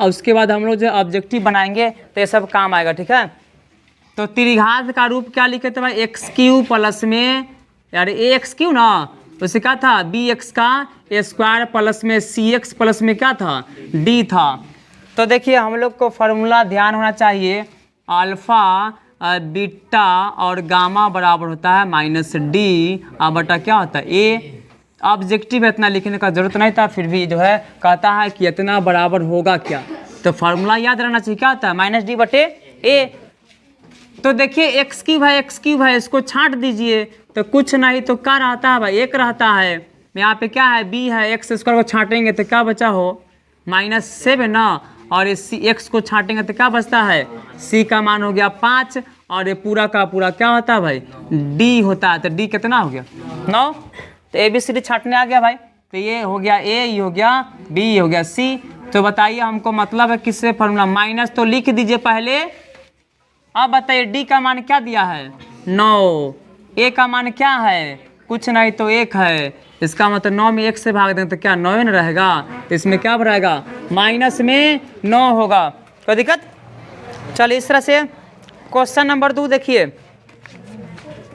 [SPEAKER 1] उसके बाद हम लोग जो ऑब्जेक्टिव बनाएंगे तो ये सब काम आएगा, ठीक है। तो त्रिघात का रूप क्या लिखे थे भाई? एक्स क्यू प्लस में यार ए एक्स क्यू ना, उसे क्या था? बी एक्स का स्क्वायर प्लस में सी एक्स प्लस में क्या था? डी था। तो देखिए हम लोग को फार्मूला ध्यान होना चाहिए, अल्फा बीटा और गामा बराबर होता है माइनस डी बटा क्या होता है? ए। ऑब्जेक्टिव इतना लिखने का जरूरत नहीं था, फिर भी जो है कहता है कि इतना बराबर होगा क्या। तो फार्मूला याद रहना चाहिए, क्या होता है? माइनस डी बटे ए। तो देखिए एक्स क्यूब है, इसको छांट दीजिए तो कुछ नहीं तो क्या रहता है भाई? 1 रहता है। यहाँ पे क्या है? बी है, एक्स स्क्वायर को छांटेंगे तो क्या बचा हो? -7 ना, और इस एक्स को छांटेंगे तो क्या बचता है? सी का मान हो गया 5 और ये पूरा का पूरा क्या होता है भाई? डी होता है। तो डी कितना हो गया? 9। तो ए बी सी डी छांटने आ गया भाई। तो ये हो गया ए, ये हो गया बी, ये हो गया सी। तो बताइए हमको मतलब है किससे फार्मूला? माइनस तो लिख दीजिए पहले। अब बताइए डी का मान क्या दिया है? 9। ए का मान क्या है? कुछ नहीं तो 1 है। इसका मतलब 9 में 1 से भाग दें तो क्या 9 न रहेगा? तो इसमें क्या रहेगा? माइनस में 9 होगा। कोई दिक्कत? चलिए इस तरह से क्वेश्चन नंबर 2 देखिए।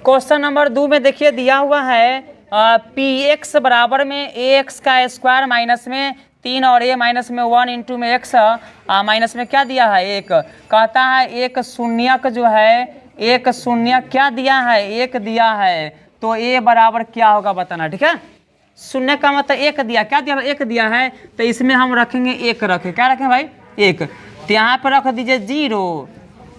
[SPEAKER 1] क्वेश्चन नंबर 2 में देखिए दिया हुआ है पी एक्स बराबर में ए एक्स का स्क्वायर माइनस में 3 और ए माइनस में 1 इंटू में एक्स माइनस में क्या दिया है? 1। कहता है एक शून्यक जो है, एक शून्य क्या दिया है? 1 दिया है। तो ए बराबर क्या होगा बताना, ठीक है। शून्य का मतलब 1 दिया, क्या दिया? 1 दिया है। तो इसमें हम रखेंगे 1 रखें, क्या रखें भाई? 1। तो यहाँ पर रख दीजिए 0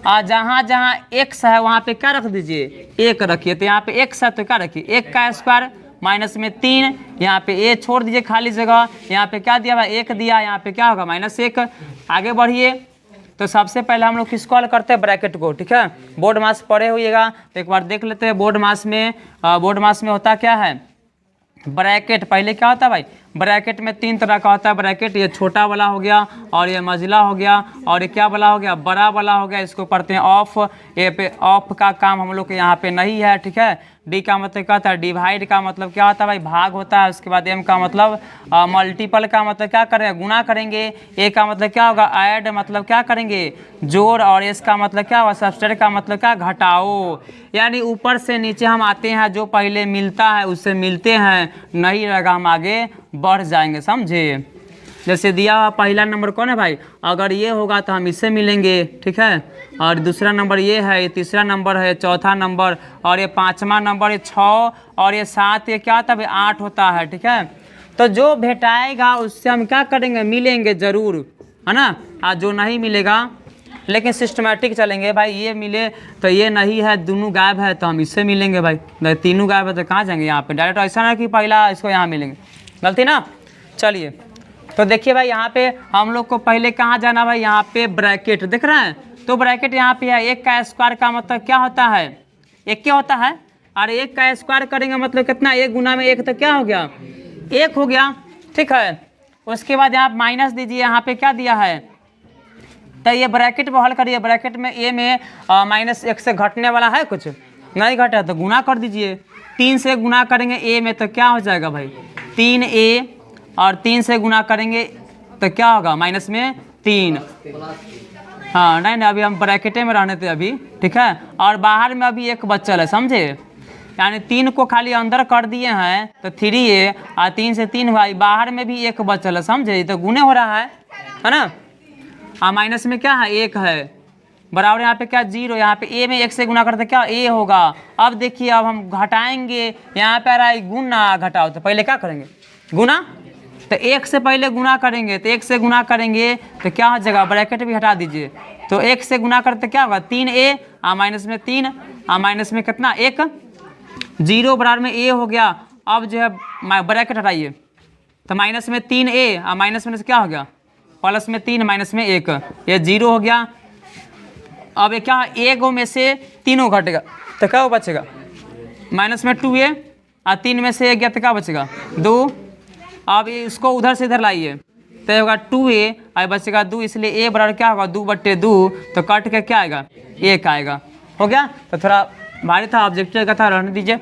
[SPEAKER 1] और जहाँ जहाँ x है वहाँ पे क्या रख दीजिए? 1 रखिए। तो यहाँ पे x है तो क्या रखिए? 1 का स्क्वायर माइनस में 3, यहाँ पे a छोड़ दीजिए खाली जगह, यहाँ पे क्या दिया हुआ? 1 दिया, यहाँ पे क्या होगा? -1। आगे बढ़िए। तो सबसे पहले हम लोग किसको हल करते हैं? ब्रैकेट को, ठीक है। बोर्ड मास पढ़े हुएगा तो एक बार देख लेते हैं। बोर्ड मास में होता क्या है? ब्रैकेट। पहले क्या होता है भाई? ब्रैकेट में 3 तरह का होता है ब्रैकेट। ये छोटा वाला हो गया और ये मझला हो गया और ये क्या वाला हो गया? बड़ा वाला हो गया। इसको पढ़ते हैं ऑफ। ये पे ऑफ का काम हम लोग के यहाँ पे नहीं है, ठीक है। डी का मतलब क्या होता है? डिवाइड का मतलब क्या होता है भाई? भाग होता है। उसके बाद एम का मतलब मल्टीपल का मतलब क्या करेंगे? गुना करेंगे। ए का मतलब क्या होगा? ऐड मतलब क्या करेंगे? जोड़। और एस का मतलब क्या होगा? सबट्रैक्ट का मतलब क्या? घटाओ। यानी ऊपर से नीचे हम आते हैं, जो पहले मिलता है उससे मिलते हैं, नहीं रहेगा हम आगे बढ़ जाएंगे, समझे। जैसे दिया हुआ पहला नंबर कौन है भाई? अगर ये होगा तो हम इससे मिलेंगे, ठीक है। और दूसरा नंबर ये है, ये तीसरा नंबर है, चौथा नंबर, और ये 5वां नंबर, ये 6 और ये 7, ये क्या होता है? 8 होता है, ठीक है। तो जो भेटाएगा उससे हम क्या करेंगे? मिलेंगे जरूर, है ना। आज जो नहीं मिलेगा, लेकिन सिस्टमेटिक चलेंगे भाई। ये मिले तो ये नहीं है, दोनों गायब है तो हम इससे मिलेंगे भाई। तीनों गायब है तो कहाँ जाएंगे? यहाँ पे डायरेक्ट। ऐसा ना कि पहला इसको यहाँ मिलेंगे, गलती ना। चलिए तो देखिए भाई यहाँ पे हम लोग को पहले कहाँ जाना भाई? यहाँ पे ब्रैकेट दिख रहा है। तो ब्रैकेट यहाँ पे है। 1 का स्क्वायर का मतलब क्या होता है? 1 क्या होता है? और 1 का स्क्वायर करेंगे मतलब कितना, 1 गुना में 1 तो क्या हो गया, 1 हो गया। ठीक है, उसके बाद यहाँ माइनस दीजिए, यहाँ पे क्या दिया है, तो ये ब्रैकेट में हल करिए, ब्रैकेट में ए में -1 से घटने वाला है कुछ नहीं घटा, तो गुना कर दीजिए। 3 से गुना करेंगे ए में तो क्या हो जाएगा भाई 3a, और 3 से गुना करेंगे तो क्या होगा माइनस में 3। हाँ नहीं अभी हम ब्रैकेटे में रहने थे अभी। ठीक है, और बाहर में अभी 1 बचल है, समझे, यानी 3 को खाली अंदर कर दिए हैं तो 3a, और 3 से 3 भाई, बाहर में भी 1 बचल है, समझे, तो गुने हो रहा है ना। और माइनस में क्या है 1 है, बराबर यहाँ पे क्या 0, यहाँ पे a में 1 से गुना करते क्या a होगा। अब देखिए अब हम घटाएंगे, यहाँ पे आ रहा है गुना, घटाओ तो पहले क्या करेंगे गुना, तो 1 से पहले गुना करेंगे, तो 1 से गुना करेंगे तो क्या हो जाएगा, ब्रैकेट भी हटा दीजिए, तो 1 से गुना करते क्या होगा 3a, और माइनस में 3, और माइनस में कितना 1, 0 बराबर में a हो गया। अब जो है ब्रैकेट हटाइए, तो माइनस में 3a, और माइनस में क्या हो गया प्लस में 3, माइनस में 1, ये 0 हो गया। अब ये क्या, 1 में से 3 घटेगा तो क्या बचेगा माइनस में 2a, और 3 में से 1 गया तो क्या बचेगा 2। अब ये इसको उधर से इधर लाइए तो होगा 2a, और बचेगा 2, इसलिए a बराबर क्या होगा 2/2, तो कट के क्या आएगा 1 आएगा। हो गया, तो थोड़ा भारी था, ऑब्जेक्टिव का था, रहने दीजिए।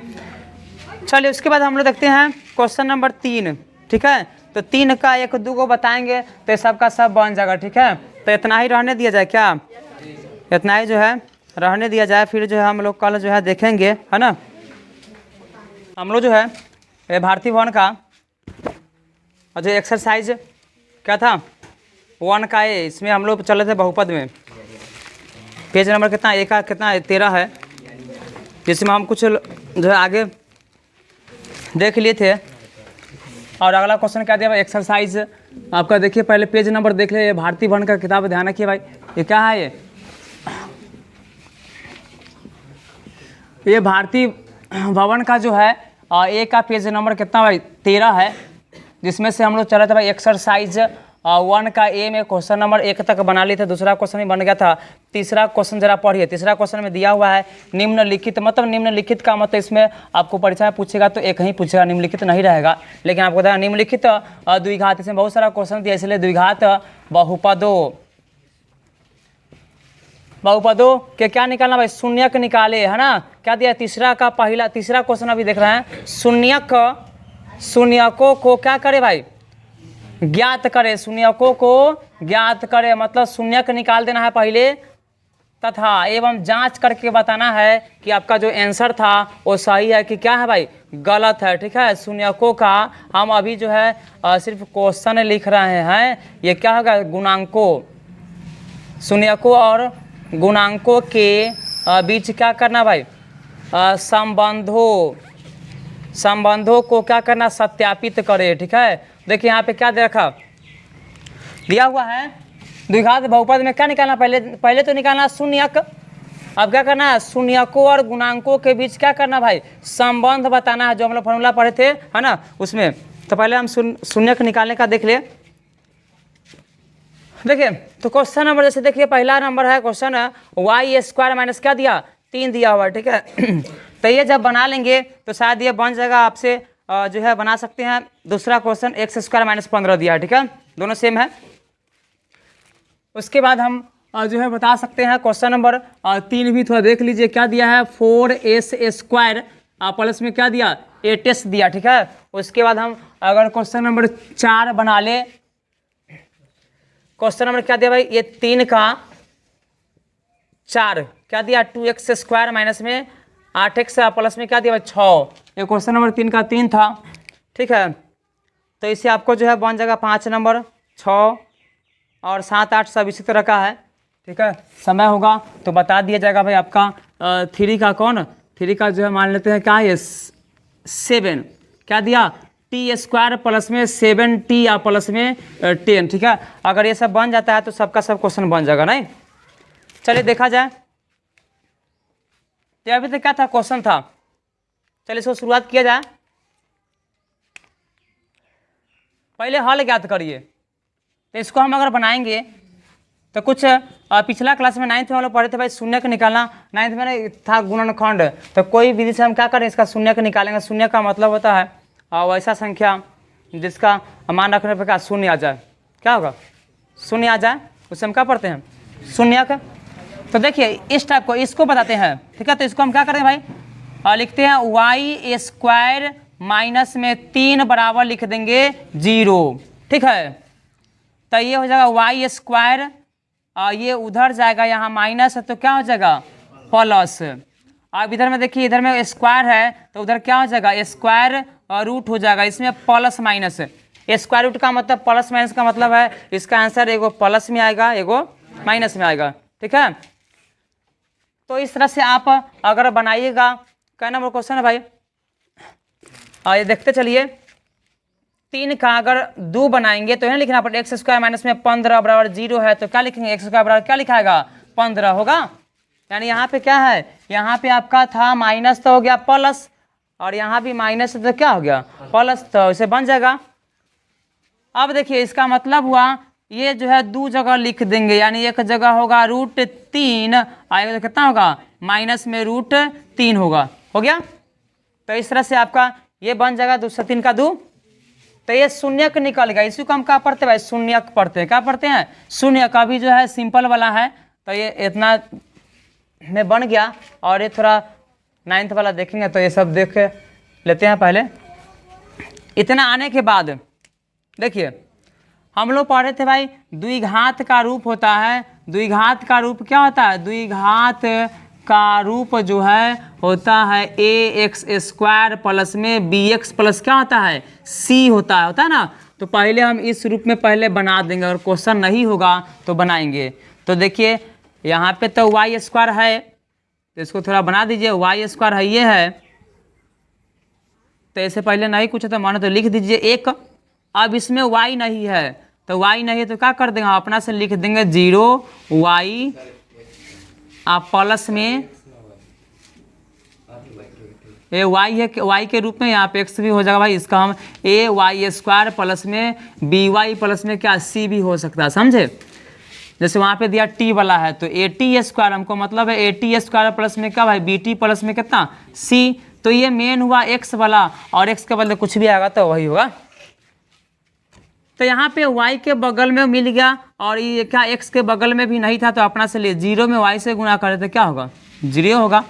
[SPEAKER 1] चलिए उसके बाद हम लोग देखते हैं क्वेश्चन नंबर 3। ठीक है, तो 3 का 1 2 को बताएंगे तो सबका सब बन जाएगा। ठीक है, तो इतना ही रहने दिया जाए क्या, इतना ही जो है रहने दिया जाए, फिर जो है हम लोग कल जो है देखेंगे, है ना। हम लोग जो है ये भारतीय भवन का और जो एक्सरसाइज क्या था 1 का है, इसमें हम लोग चले थे बहुपद में, पेज नंबर कितना ए का कितना 13 है, जिसमें हम कुछ जो है आगे देख लिए थे। और अगला क्वेश्चन क्या दिया भाई, एक्सरसाइज आपका देखिए, पहले पेज नंबर देख ले, भारतीय भवन का किताब ध्यान रखिए भाई, ये क्या है, ये भारतीय भवन का जो है ए का पेज नंबर कितना भाई 13 है, जिसमें से हम लोग चला था भाई एक्सरसाइज 1 का ए में क्वेश्चन नंबर 1 तक बना लिए थे, दूसरा क्वेश्चन भी बन गया था। तीसरा क्वेश्चन जरा पढ़िए, तीसरा क्वेश्चन में दिया हुआ है निम्नलिखित, मतलब निम्नलिखित का मतलब इसमें आपको परीक्षा में पूछेगा तो एक ही पूछेगा, निम्नलिखित नहीं रहेगा, लेकिन आपको बताया निम्नलिखित द्विघात, इसमें बहुत सारा क्वेश्चन दिया, इसलिए द्विघात बहुपदों के क्या निकालना भाई, शून्यक निकाले, है ना। क्या दिया तीसरा क्वेश्चन अभी देख रहे हैं, शून्यकों को क्या करे भाई ज्ञात करे, शून्यकों को ज्ञात करे, मतलब शून्यक निकाल देना है पहले, तथा एवं जांच करके बताना है कि आपका जो आंसर था वो सही है कि क्या है भाई गलत है। ठीक है, शून्यकों का हम अभी जो है सिर्फ क्वेश्चन लिख रहे हैं, ये क्या होगा गुणांकों, शून्यकों और गुणांकों के बीच क्या करना भाई संबंधों को क्या करना सत्यापित करे। ठीक है, देखिए यहाँ पे क्या दे रखा दिया हुआ है, द्विघात बहुपद में क्या निकालना, पहले तो निकालना शून्यक, अब क्या करना है शून्यकों और गुणांकों के बीच क्या करना भाई संबंध बताना है, जो हम लोग फॉर्मूला पढ़े थे, है ना उसमें। तो पहले हम शून्यक निकालने का देख ले। देखिए तो क्वेश्चन नंबर जैसे देखिए पहला नंबर है क्वेश्चन y² माइनस क्या दिया 3 दिया हुआ है। ठीक है तो ये जब बना लेंगे तो शायद ये बन जाएगा, आपसे जो है बना सकते हैं। दूसरा क्वेश्चन x² माइनस 15 दिया है। ठीक है, दोनों सेम है। उसके बाद हम जो है बता सकते हैं क्वेश्चन नंबर 3 भी थोड़ा देख लीजिए, क्या दिया है 4s² प्लस में क्या दिया 8s दिया। ठीक है, उसके बाद हम अगर क्वेश्चन नंबर 4 बना ले, क्वेश्चन नंबर क्या दिया भाई ये 3 का 4 क्या दिया 2x² माइनस में 8x प्लस में क्या दिया भाई 6, ये क्वेश्चन नंबर 3 का 3 था। ठीक है, तो इसे आपको जो है बन जाएगा 5 नंबर 6 और 7 8 सब इसी तरह का है। ठीक है, समय होगा तो बता दिया जाएगा भाई आपका 3 का कौन 3 का जो है मान लेते हैं क्या है 7 क्या दिया t² प्लस में 7t या प्लस में 10। ठीक है, अगर ये सब बन जाता है तो सबका सब क्वेश्चन बन जाएगा। नहीं चलिए देखा जाए, तो अभी तक क्या था क्वेश्चन था, चलिए इसको शुरुआत किया जाए। पहले हल ज्ञात करिए, तो इसको हम अगर बनाएंगे तो कुछ पिछला क्लास में 9th में हम लोग पढ़े थे भाई शून्य का निकालना, 9th में ना था गुणनखंड। तो कोई विधि से हम क्या करें, इसका शून्य का निकालेंगे। शून्य का मतलब होता है वैसा संख्या जिसका मान रखने पर क्या शून्य आ जाए, क्या होगा शून्य आ जाए, उससे हम क्या पढ़ते हैं शून्यक। तो देखिए इस टाइप को इसको बताते हैं, ठीक है। तो इसको हम क्या करें भाई, लिखते हैं वाई स्क्वायर माइनस में 3 बराबर लिख देंगे 0, ठीक है। तो ये हो जाएगा वाई स्क्वायर, ये उधर जाएगा, यहाँ माइनस है तो क्या हो जाएगा प्लस। अब इधर में देखिए, इधर में स्क्वायर है तो उधर क्या हो जाएगा स्क्वायर रूट हो जाएगा, इसमें प्लस माइनस। स्क्वायर रूट का मतलब प्लस माइनस का मतलब है इसका आंसर एगो प्लस में आएगा एगो माइनस में आएगा, ठीक है। तो इस तरह से आप अगर बनाइएगा, क्या नंबर क्वेश्चन है भाई, ये देखते चलिए। 3 का अगर 2 बनाएंगे तो यह लिखना पड़ेगा एक्स स्क्वायर माइनस में 15 बराबर 0 है, तो क्या लिखेंगे एक्स स्क्वायर बराबर क्या लिखाएगा 15 होगा। यानी यहाँ पे क्या है, यहाँ पे आपका था माइनस तो हो गया प्लस, और यहाँ भी माइनस तो क्या हो गया प्लस, तो इसे बन जाएगा। अब देखिए इसका मतलब हुआ ये जो है 2 जगह लिख देंगे, यानी एक जगह होगा √3 आएगा तो कितना होगा माइनस में √3 होगा, हो गया। तो इस तरह से आपका ये बन जाएगा 2 से 3 का 2, तो ये शून्यक निकल गया। इसी को हम क्या पढ़ते हैं भाई शून्यक पढ़ते हैं, क्या पढ़ते हैं शून्यक। अभी जो है सिंपल वाला है तो ये इतना में बन गया, और ये थोड़ा 9th वाला देखेंगे तो ये सब देख लेते हैं पहले। इतना आने के बाद देखिए हम लोग पढ़े थे भाई द्विघात का रूप होता है। द्विघात का रूप क्या होता है, द्विघात का रूप जो है होता है ax² प्लस में bx प्लस क्या होता है c होता है ना। तो पहले हम इस रूप में पहले बना देंगे, अगर क्वेश्चन नहीं होगा तो बनाएंगे। तो देखिए यहाँ पे तो y² है, तो इसको थोड़ा बना दीजिए, y² है ये है, तो ऐसे पहले नहीं कुछ तो मानो तो लिख दीजिए 1। अब इसमें y नहीं है, तो y नहीं है तो क्या कर देंगे अपना से लिख देंगे 0y, आप प्लस में ए y है, y के रूप में यहाँ पे x भी हो जाएगा भाई, इसका हम ay² प्लस में by प्लस में क्या c भी हो सकता है, समझे। जैसे वहाँ पे दिया t वाला है तो at² हमको मतलब है at² प्लस में क्या भाई bt प्लस में कितना c। तो ये मेन हुआ x वाला, और x के बदले कुछ भी आएगा तो वही होगा। तो यहाँ पे y के बगल में मिल गया, और ये क्या x के बगल में भी नहीं था तो अपना से लिए 0 में y से गुना करे तो क्या होगा 0 होगा,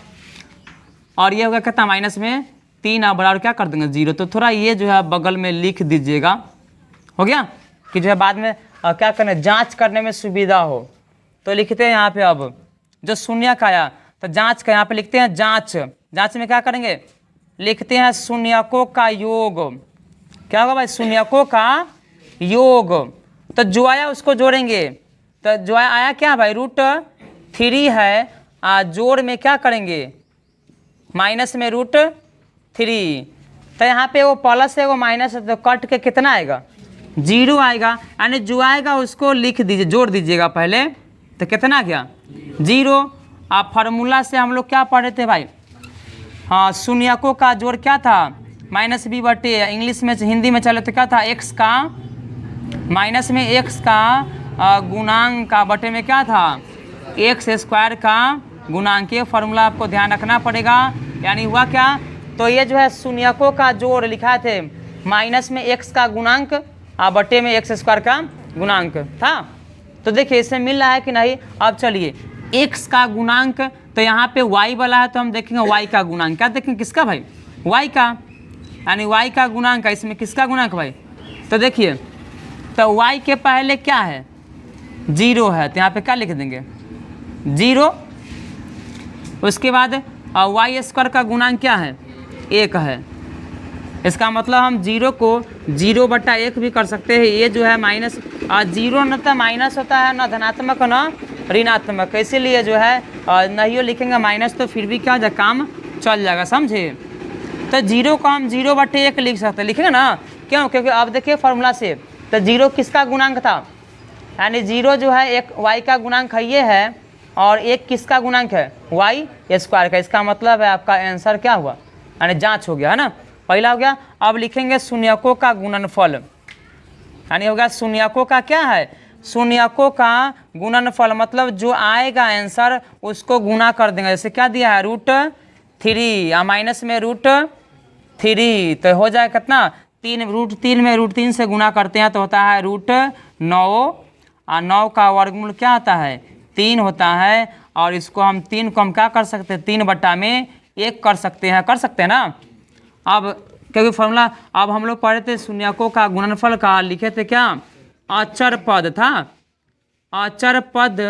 [SPEAKER 1] और ये होगा कितना माइनस में 3 अब बराबर क्या कर देंगे 0। तो थोड़ा ये जो है बगल में लिख दीजिएगा, हो गया कि जो है बाद में क्या करने जांच करने में सुविधा हो। तो लिखते हैं यहाँ पे अब जो शून्य का आया तो जांच का यहाँ पे लिखते हैं जांच। जांच में क्या करेंगे लिखते हैं शून्यकों का योग, क्या होगा भाई शून्यकों का योग। तो जो आया उसको जोड़ेंगे, तो जो आया क्या भाई √3 है, जोड़ में क्या करेंगे माइनस में √3। तो यहाँ पे वो प्लस है वो माइनस है, तो कट के कितना आएगा 0 आएगा। यानी जो आएगा उसको लिख दीजिए, जोड़ दीजिएगा पहले, तो कितना गया 0। आप फार्मूला से हम लोग क्या पढ़े थे भाई, हाँ शून्यकों का जोड़ क्या था -b/, इंग्लिश में हिंदी में चले तो क्या था x का माइनस में x का गुणांक का बटे में क्या था x² का गुणांक। ये फार्मूला आपको ध्यान रखना पड़ेगा। यानी हुआ क्या, तो ये जो है शून्यकों का जोड़ लिखा थे माइनस में x का गुणांक बटे में x² का गुणांक था। तो देखिए इससे मिल रहा है कि नहीं। अब चलिए x का गुणांक, तो यहाँ पे y वाला है तो हम देखेंगे y का गुणांक, क्या देखेंगे किसका भाई y का, यानी y का गुणांक। इसमें किसका गुणांक भाई, तो देखिए तो y के पहले क्या है 0 है, तो यहाँ पे क्या लिख देंगे 0। उसके बाद y² का गुणांक क्या है 1 है। इसका मतलब हम 0 को 0/1 भी कर सकते हैं। ये जो है माइनस 0 न तो माइनस होता है ना धनात्मक ना ऋणात्मक, इसीलिए जो है नहीं लिखेंगे माइनस तो फिर भी क्या हो जाए काम चल जाएगा, समझे। तो 0 को हम 0/1 लिख सकते हैं, लिखेंगे ना, क्यों, क्योंकि अब देखिए फार्मूला से तो 0 किसका गुणांक था, यानी 0 जो है एक y का गुणांक है ये है, और 1 किसका गुणांक है y² का। इसका मतलब है आपका आंसर क्या हुआ, यानी जांच हो गया है ना, पहला हो गया। अब लिखेंगे शून्यकों का गुणनफल, यानी हो गया शून्यकों का क्या है शून्यकों का गुणनफल, मतलब जो आएगा आंसर उसको गुना कर देंगे। जैसे क्या दिया है √3 या माइनस में √3, तो हो जाए कितना 3, √3 में √3 से गुना करते हैं तो होता है √9, और 9 का वर्गमूल क्या होता है 3 होता है। और इसको हम 3 को हम क्या कर सकते हैं 3/1 कर सकते हैं ना। अब क्योंकि फॉर्मूला अब हम लोग पढ़े थे शून्यकों का गुणनफल का, लिखे थे क्या अचर पद था, अचर पद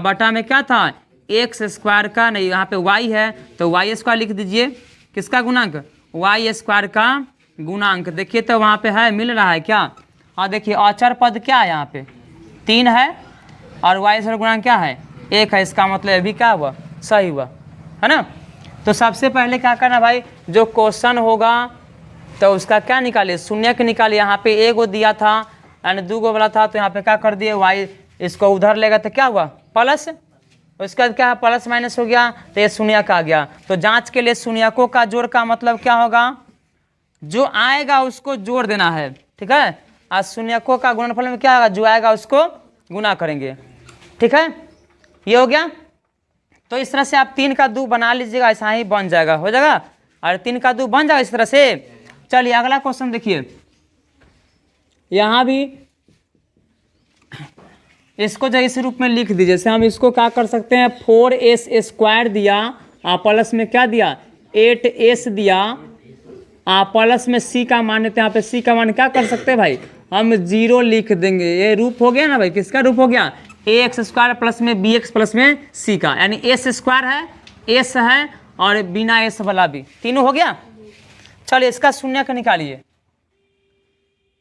[SPEAKER 1] बटा में क्या था x² का, नहीं यहाँ पे y है तो y² लिख दीजिए, किसका गुणांक y² का गुणांक। देखिए तो वहाँ पे है मिल रहा है क्या, और देखिए अचर पद क्या है यहाँ पे 3 है और y² गुणांक क्या है 1 है, इसका मतलब अभी क्या हुआ सही हुआ है ना। तो सबसे पहले क्या करना भाई, जो क्वेश्चन होगा तो उसका क्या निकालिए शून्यक निकालिए। यहाँ पे 1 दिया था यानी 2 वाला था तो यहाँ पे क्या कर दिए y, इसको उधर लेगा तो क्या हुआ प्लस, उसके बाद क्या प्लस माइनस हो गया तो ये शून्यक आ गया। तो जांच के लिए शून्यकों का जोड़ का मतलब क्या होगा, जो आएगा उसको जोड़ देना है, ठीक है। आज शून्यकों का गुणनफल में क्या होगा, जो आएगा उसको गुना करेंगे, ठीक है। ये हो गया। तो इस तरह से आप 3 का 2 बना लीजिएगा, ऐसा ही बन जाएगा, हो जाएगा। और 3 का 2 बन जाएगा इस तरह से। चलिए अगला क्वेश्चन देखिए, यहाँ भी इसको जो इस रूप में लिख दीजिए। जैसे हम इसको क्या कर सकते हैं 4s² दिया प्लस में क्या दिया 8s दिया प्लस में c का मान देते हैं। यहाँ पे c का मान क्या कर सकते हैं भाई, हम 0 लिख देंगे। ये रूप हो गया ना भाई, किसका रूप हो गया ax² प्लस में bx प्लस में c का, यानी s² है s है और बिना s वाला भी, तीनों हो गया। चलिए इसका शून्यक निकालिए।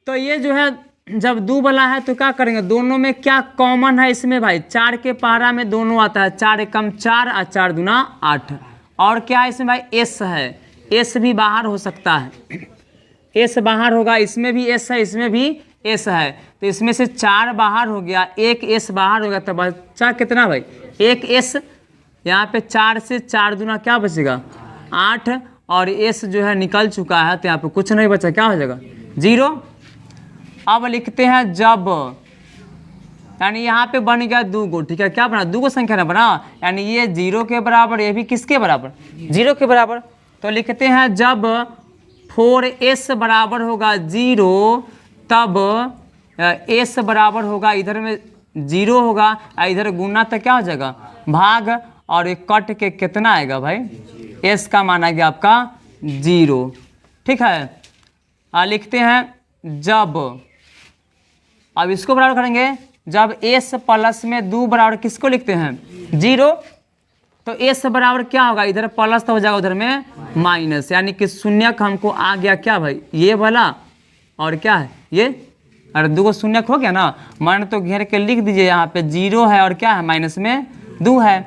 [SPEAKER 1] तो ये जो है जब 2 वाला है तो क्या करेंगे, दोनों में क्या कॉमन है इसमें भाई 4 के पहाड़ा में दोनों आता है, 4 एकम 4 और 4 दूना 8। और क्या है इसमें भाई s है, s भी बाहर हो सकता है, s बाहर होगा, इसमें भी s है इसमें भी s है। तो इसमें से 4 बाहर हो गया, एक s बाहर हो गया, तो बच्चा कितना भाई 1 s। यहाँ पे 4 से 4 दूना क्या बचेगा 8, और s जो है निकल चुका है तो यहाँ पे कुछ नहीं बचा, क्या हो जाएगा 0। अब लिखते हैं जब, यानी यहाँ पे बन गया 2 गो, ठीक है, क्या बना 2 गो संख्या ना बना, यानी ये 0 के बराबर, ये भी किसके बराबर 0 के बराबर। तो लिखते हैं जब 4s बराबर होगा 0 तब s बराबर होगा, इधर में 0 होगा इधर गुना तो क्या हो जाएगा भाग, और ये कट के कितना आएगा भाई s का मान आ गया आपका 0, ठीक है। लिखते हैं जब, अब इसको बराबर करेंगे जब s प्लस में 2 बराबर किसको लिखते हैं 0, तो s बराबर क्या होगा, इधर प्लस तो हो जाएगा उधर में माइनस, यानी कि शून्यक हमको आ गया क्या भाई ये वाला, और क्या है ये, अरे 2 शून्यक हो गया ना, मान तो घेर के लिख दीजिए। यहाँ पे 0 है और क्या है माइनस में 2 है,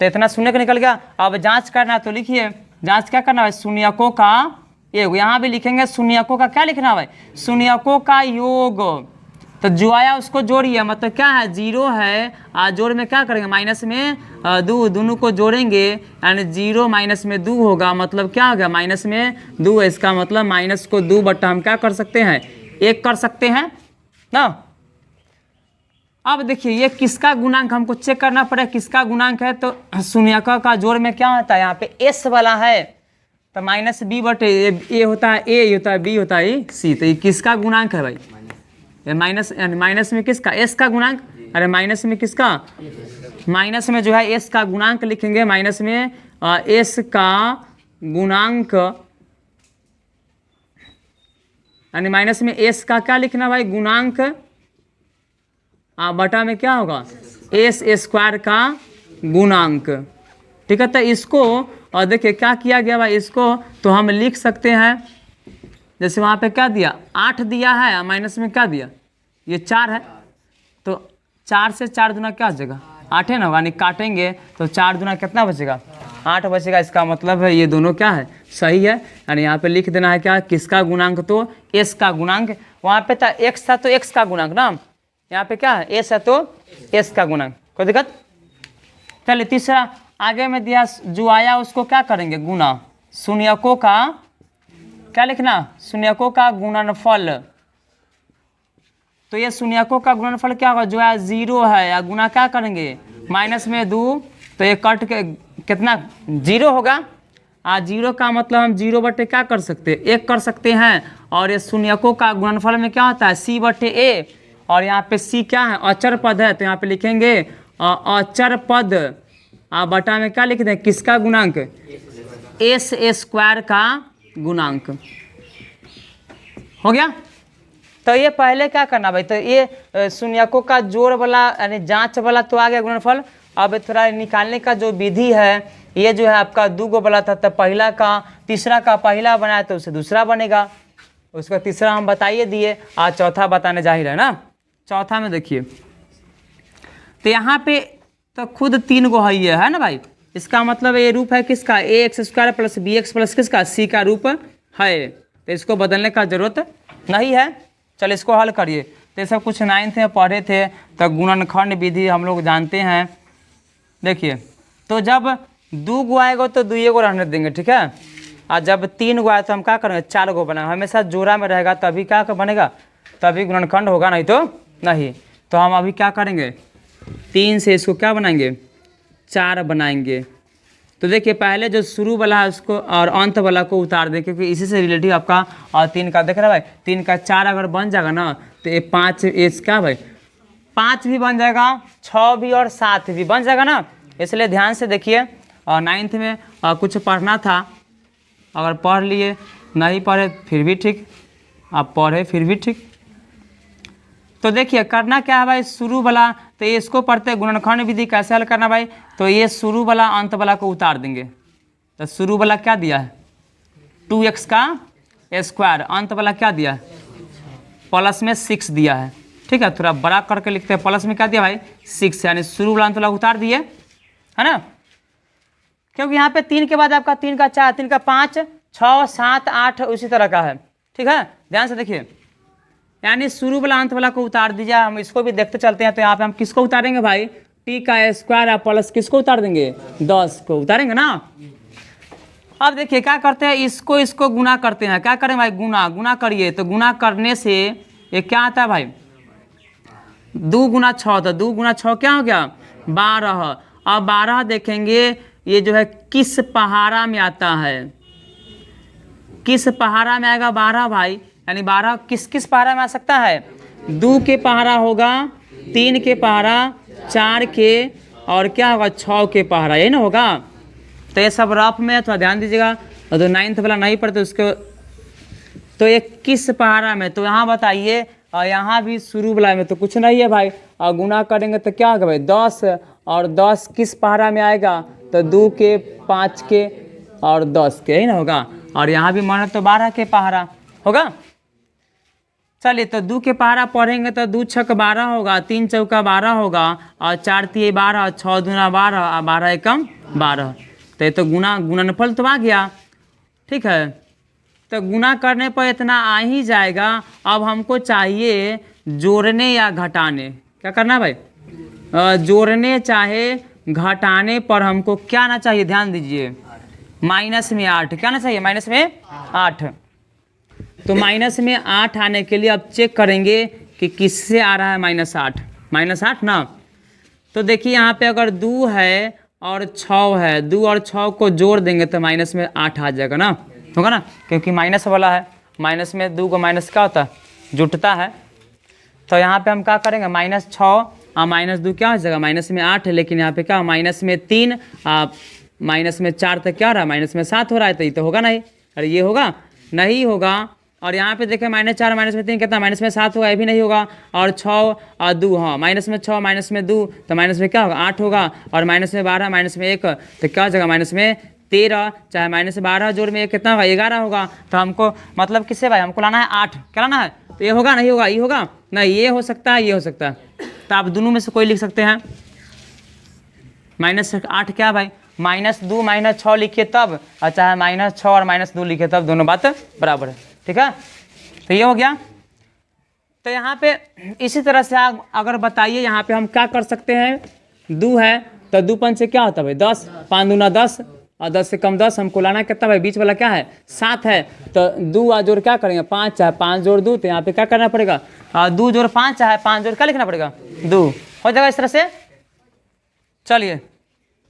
[SPEAKER 1] तो इतना शून्यक निकल गया। अब जांच करना है तो लिखिए, जांच क्या करना है शून्यकों का, ये यहाँ भी लिखेंगे शून्यकों का क्या लिखना है भाई शून्यकों का योग। तो जो आया उसको जोड़िए, मतलब क्या है 0 है जोड़ में क्या करेंगे माइनस में 2, दोनों को जोड़ेंगे यानी 0 माइनस में 2 होगा, मतलब क्या होगा माइनस में 2 है। इसका मतलब माइनस को 2 बट्टा हम क्या कर सकते हैं 1 कर सकते हैं ना। अब देखिए ये किसका गुणांक हमको चेक करना पड़ेगा, किसका गुणांक है, तो शून्यकों का जोड़ में क्या होता है यहाँ पे s वाला है तो माइनस b बटे a होता है, a होता है, b होता है c। तो ये किसका गुणांक है भाई, ये माइनस में किसका s का गुणांक, अरे माइनस में किसका, माइनस में जो है s का गुणांक लिखेंगे, माइनस में s का गुणांक, यानी माइनस में s का क्या लिखना भाई गुणांक, बटा में क्या होगा s² का गुणांक, ठीक है। तो इसको और देखिए क्या किया गया भाई, इसको तो हम लिख सकते हैं, जैसे वहाँ पे क्या दिया 8 दिया है, माइनस में क्या दिया ये 4 है, तो 4 से 4 दूना क्या हो जाएगा 8 है ना, यानी काटेंगे तो 4 दूना कितना बचेगा 8 बचेगा। इसका मतलब है ये दोनों क्या है सही है, यानी यहाँ पे लिख देना है क्या किसका गुणांक, तो s का गुणांक। वहाँ पे था x था तो x का गुणांक ना, यहाँ पे क्या है s है तो s का गुणांक, कोई दिक्कत। चलिए तीसरा आगे में दिया जो आया उसको क्या करेंगे गुना, शून्यकों का क्या लिखना शून्यकों का गुणनफल, तो ये शून्यकों का गुणनफल क्या होगा, जो है 0 है, या गुना क्या करेंगे माइनस में 2, तो ये कट के कितना 0 होगा। 0 का मतलब हम 0 बटे क्या कर सकते हैं, 1 कर सकते हैं। और ये शून्यकों का गुणनफल में क्या होता है c बटे a, और यहाँ पे c क्या है, अचर पद है, तो यहाँ पे लिखेंगे अचर पद बटा में क्या लिख दें, किसका गुणांक, एस स्क्वायर का गुणांक। हो गया। तो ये पहले क्या करना भाई, तो ये शून्यकों का जोड़ वाला यानी जांच वाला तो आ गया गुणनफल। अब थोड़ा निकालने का जो विधि है, ये जो है आपका 2 वाला था, तो पहला का तीसरा का पहला बनाया तो उसे दूसरा बनेगा, उसका तीसरा हम बताइए दिए, आज चौथा बताने जाहिर है ना। चौथा में देखिए, तो यहाँ पे तो खुद 3 गो है ना भाई, इसका मतलब ये रूप है किसका, ax² प्लस bx प्लस किसका c का रूप है, तो इसको बदलने का जरूरत नहीं है। चल इसको हल करिए। तो ये सब कुछ 9th में पढ़े थे, तो गुणनखंड विधि हम लोग जानते हैं। देखिए, तो जब 2 गो आएगा तो 2 गो रहने देंगे, ठीक है। और जब 3 गो आए तो हम क्या करेंगे, 4 गो बनाएंगे, हमेशा जोड़ा में रहेगा तभी क्या बनेगा, तभी गुणनखंड होगा, नहीं तो नहीं। तो हम अभी क्या करेंगे, 3 से इसको क्या बनाएंगे, 4 बनाएंगे। तो देखिए पहले जो शुरू वाला है उसको और अंत वाला को उतार दें, क्योंकि इसी से रिलेटिव आपका और 3 का देख रहा है भाई, 3 का 4 अगर बन जाएगा ना, तो ये 5 क्या भाई, 5 भी बन जाएगा, 6 भी और 7 भी बन जाएगा ना। इसलिए ध्यान से देखिए। और 9th में कुछ पढ़ना था, अगर पढ़ लिए, नहीं पढ़े फिर भी ठीक, आप पढ़े फिर भी ठीक। तो देखिए करना क्या है भाई, शुरू वाला तो ये इसको पढ़ते हैं, गुणनखंड विधि कैसे हल करना भाई, तो ये शुरू वाला अंत वाला को उतार देंगे। तो शुरू वाला क्या दिया है 2x का स्क्वायर, अंत वाला क्या दिया है प्लस में 6 दिया है, ठीक है। थोड़ा बड़ा करके लिखते हैं, प्लस में क्या दिया भाई 6, यानी शुरू वाला अंत वाला उतार दिए, है ना। क्योंकि यहाँ पे 3 के बाद आपका 3 का 4, 3 का 5, 6, 7, 8 उसी तरह का है, ठीक है। ध्यान से देखिए, यानी शुरू वाला अंत वाला को उतार दीजिए। हम इसको भी देखते चलते हैं। तो यहाँ पे हम किसको उतारेंगे भाई, t का स्क्वायर प्लस किसको उतार देंगे, 10 को उतारेंगे ना। अब देखिए क्या करते हैं, इसको गुना करते हैं। क्या करें भाई, गुना करिए। तो गुना करने से ये क्या आता है भाई, 2 गुना 6, तो 2 गुना 6 क्या हो गया 12। अब 12 देखेंगे ये जो है किस पहाड़ा में आता है, किस पहाड़ा में आएगा 12 भाई, यानी 12 किस पहाड़ा में आ सकता है, 2 के पहाड़ा होगा, 3 के पहाड़ा, 4 के, और क्या होगा 6 के पहाड़ा, यही ना होगा। तो ये सब रफ में थोड़ा ध्यान दीजिएगा। और तो 9th वाला नहीं पढ़ते उसको, तो ये किस पहाड़ा में, तो यहाँ बताइए। और यहाँ भी शुरू वाला में तो कुछ नहीं है भाई, और गुना करेंगे तो क्या होगा भाई 10, और 10 किस पहाड़ा में आएगा, तो 2 के, 5 के और 10 के, यही ना होगा। और यहाँ भी माना तो 12 के पहाड़ा होगा। चलिए, तो 2 के पहाड़ा पढ़ेंगे तो 2 छक 12 होगा, 3 चौका 12 होगा, और 4 तिये 12, और 6 दूना 12, और 12 एकम 12। तो ये तो गुणनफल तो आ गया, ठीक है। तो गुना करने पर इतना आ ही जाएगा। अब हमको चाहिए जोड़ने या घटाने, क्या करना भाई, जोड़ने चाहे घटाने पर हमको क्या आना चाहिए, ध्यान दीजिए, माइनस में 8, क्या आना चाहिए, माइनस में 8। तो माइनस में 8 आने के लिए अब चेक करेंगे कि किससे आ रहा है -8, -8 ना। तो देखिए यहाँ पे अगर 2 है और 6 है, 2 और 6 को जोड़ देंगे तो माइनस में 8 आ जाएगा ना, होगा ना, क्योंकि माइनस वाला है। माइनस में 2 को माइनस क्या होता है, जुटता है। तो यहाँ पे हम क्या करेंगे, -6 और -2 क्या हो जाएगा, माइनस में 8 है, लेकिन यहाँ पे क्या माइनस में 3, माइनस में 4 तक क्या हो रहा है, माइनस में 7 हो रहा है। तो ये तो होगा नहीं, अरे ये होगा नहीं होगा। और यहाँ पे देखें -4 माइनस में 3 कितना, माइनस में 7 होगा, ये भी नहीं होगा। और 6 और 2, हाँ माइनस में 6 माइनस में 2, तो माइनस में क्या होगा 8 होगा। और माइनस में 12 माइनस में 1, तो क्या हो जाएगा माइनस में 13, चाहे माइनस में 12 जोड़ में 1 कितना होगा 11 होगा। तो हमको मतलब किससे भाई, हमको लाना है 8, क्या लाना है, तो ये होगा नहीं होगा, ये होगा नहीं, ये हो सकता है, ये हो सकता है। तो आप दोनों में से कोई लिख सकते हैं। -8 क्या भाई, -2 -6 लिखिए तब, और चाहे -6 और -2 लिखिए तब, दोनों बात बराबर है, ठीक है। तो ये हो गया। तो यहाँ पे इसी तरह से अगर बताइए, यहाँ पे हम क्या कर सकते हैं, 2 है तो 2 पंच से क्या होता है भाई 10, 5 दूना 10, और 10 से कम 10 हमको लाना कितना भाई, बीच वाला क्या है 7 है। तो 2 और जोड़ क्या करेंगे 5 है, 5 जोड़ 2, तो यहाँ पे क्या करना पड़ेगा 2 जोड़ 5 है, 5 जोड़ क्या लिखना पड़ेगा 2, हो जाएगा इस तरह से। चलिए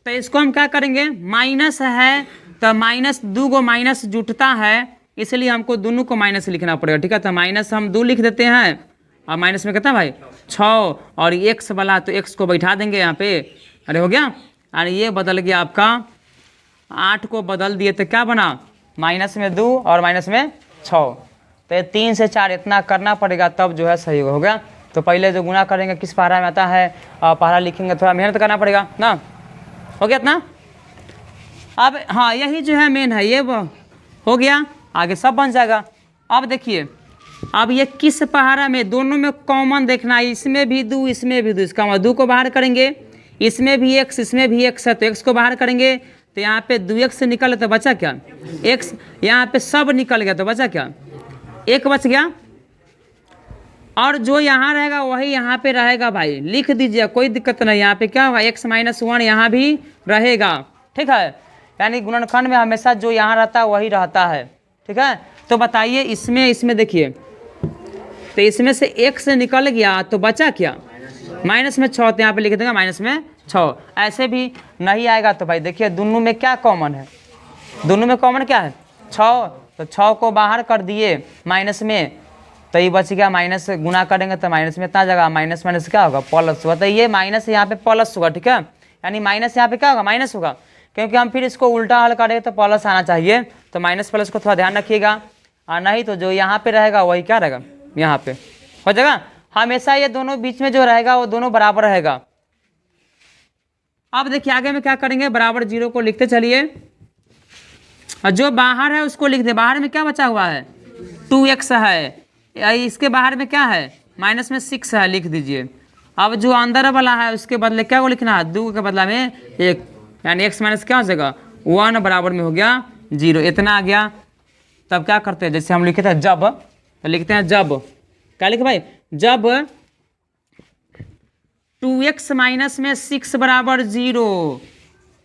[SPEAKER 1] तो इसको हम क्या करेंगे, माइनस है तो माइनस 2 को माइनस जुटता है, इसलिए हमको दोनों को माइनस लिखना पड़ेगा, ठीक है। तो माइनस हम 2 लिख देते हैं और माइनस में कितना भाई 6, और एक्स वाला तो एक्स को बैठा देंगे यहाँ पे, अरे हो गया। और ये बदल गया आपका 8 को बदल दिए तो क्या बना, माइनस में 2 और माइनस में 6, तो ये 3 से 4 इतना करना पड़ेगा तब जो है सही हो गया। तो पहले जो गुना करेंगे किस पहाड़ा में आता है, पहाड़ा लिखेंगे, थोड़ा मेहनत करना पड़ेगा ना, हो गया इतना। अब हाँ यही जो है मेन है, ये हो गया, आगे सब बन जाएगा। अब देखिए अब ये किस पहाड़ा में, दोनों में कॉमन देखना है, इसमें भी 2 इसमें भी 2, इसका मतलब 2 को बाहर करेंगे, इसमें भी x इसमें भी x है तो x को बाहर करेंगे, तो यहाँ पे 2x निकल तो बचा क्या x, यहाँ पे सब निकल गया तो बचा क्या 1 बच गया, और जो यहाँ रहेगा वही यहाँ पे रहेगा भाई, लिख दीजिए कोई दिक्कत नहीं। यहाँ पे क्या होगा x - 1 यहाँ भी रहेगा, ठीक है, यानी गुणनखंड में हमेशा जो यहाँ रहता है वही रहता है, ठीक है। तो बताइए इसमें देखिए, तो इसमें से x निकल गया तो बचा क्या माइनस में 6, तो यहाँ पे लिख देंगे माइनस में 6। ऐसे भी नहीं आएगा तो भाई देखिए दोनों में क्या कॉमन है, दोनों में कॉमन क्या है 6, तो 6 को बाहर कर दिए माइनस में, तो ये बच गया, माइनस गुना करेंगे तो माइनस में इतना जगह, माइनस माइनस क्या होगा प्लस होगा, तो ये माइनस यहाँ पे प्लस होगा, ठीक है, यानी माइनस यहाँ पे क्या होगा माइनस होगा, क्योंकि हम फिर इसको उल्टा हल करें तो प्लस आना चाहिए, तो माइनस प्लस को थोड़ा ध्यान रखिएगा, और नहीं तो जो यहाँ पे रहेगा वही क्या रहेगा यहाँ पे हो जाएगा। हमेशा ये दोनों बीच में जो रहेगा वो दोनों बराबर रहेगा। अब देखिए आगे में क्या करेंगे, बराबर 0 को लिखते चलिए, और जो बाहर है उसको लिख दे, बाहर में क्या बचा हुआ है 2x है, इसके बाहर में क्या है माइनस में 6 है, लिख दीजिए। अब जो अंदर वाला है उसके बदले क्या को लिखना है 2 के बदला में 1, यानी x माइनस क्या हो जाएगा 1 बराबर में हो गया 0, इतना आ गया। तब क्या करते हैं, जैसे हम लिखे थे जब, तो लिखते हैं जब, क्या लिखे भाई, जब 2x माइनस में 6 बराबर 0,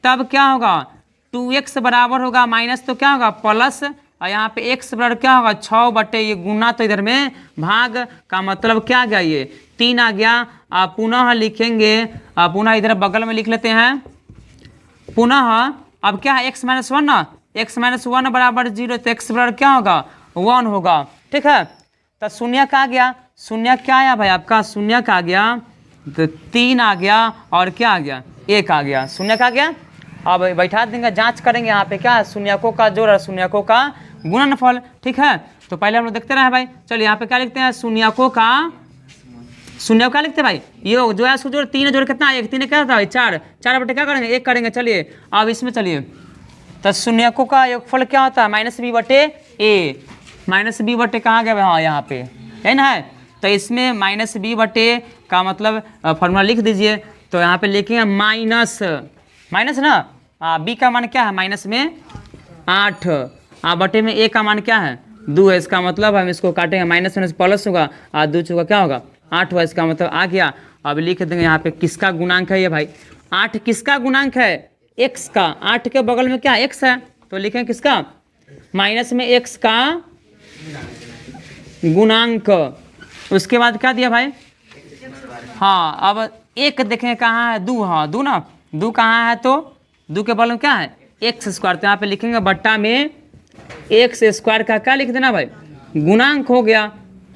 [SPEAKER 1] तब क्या होगा 2x बराबर होगा माइनस तो क्या होगा प्लस, और यहाँ पे x बराबर क्या होगा 6 बटे ये गुना, तो इधर में भाग का मतलब क्या आ गया ये 3 आ गया। आप पुनः लिखेंगे, पुनः इधर बगल में लिख लेते हैं पुनः, अब क्या है x - 1 ना, x - 1 बराबर 0, तो x बराबर क्या होगा 1 होगा, ठीक है। तो शून्य का आ गया, शून्य क्या आया भाई आपका, शून्य का आ गया तो 3 आ गया, और क्या आ गया 1 आ गया, शून्य का आ गया। अब बैठा देंगे, जांच करेंगे यहाँ पे क्या है शून्यकों का जोड़ और शून्यकों का गुणनफल, ठीक है। तो पहले हम लोग देखते रहे भाई, चलिए यहाँ पे क्या लिखते हैं शून्यकों का, शून्य क्या लिखते हैं भाई, ये जो है उसको जोड़ 3 जोड़ कितना 1, 3 क्या होता है 4, 4 बटे क्या करेंगे 1 करेंगे। चलिए अब इसमें चलिए, तो शून्यकों का योगफल क्या होता है -b/a, -b बटे कहाँ गया, हाँ यहाँ पे है ना, है तो इसमें -b/a का मतलब फॉर्मूला लिख दीजिए। तो यहाँ पे लिखेंगे माइनस ना, b का मान क्या है माइनस में 8, बटे में a का मान क्या है 2 है, इसका मतलब हम इसको काटेंगे माइनस माइनस प्लस होगा, 2 चौका क्या होगा 8 हुआ, इसका मतलब आ गया। अब लिख देंगे यहाँ पे किसका गुणांक है ये भाई, 8 किसका गुणांक है x का, 8 के बगल में क्या x है, तो लिखें किसका माइनस में x का गुणांक, उसके बाद क्या दिया भाई, हाँ अब 1 देखें कहाँ है 2, हाँ 2 ना, 2 कहाँ है तो 2 के बगल में क्या है x², तो यहाँ पे लिखेंगे बट्टा में x² का क्या लिख देना भाई गुणांक, हो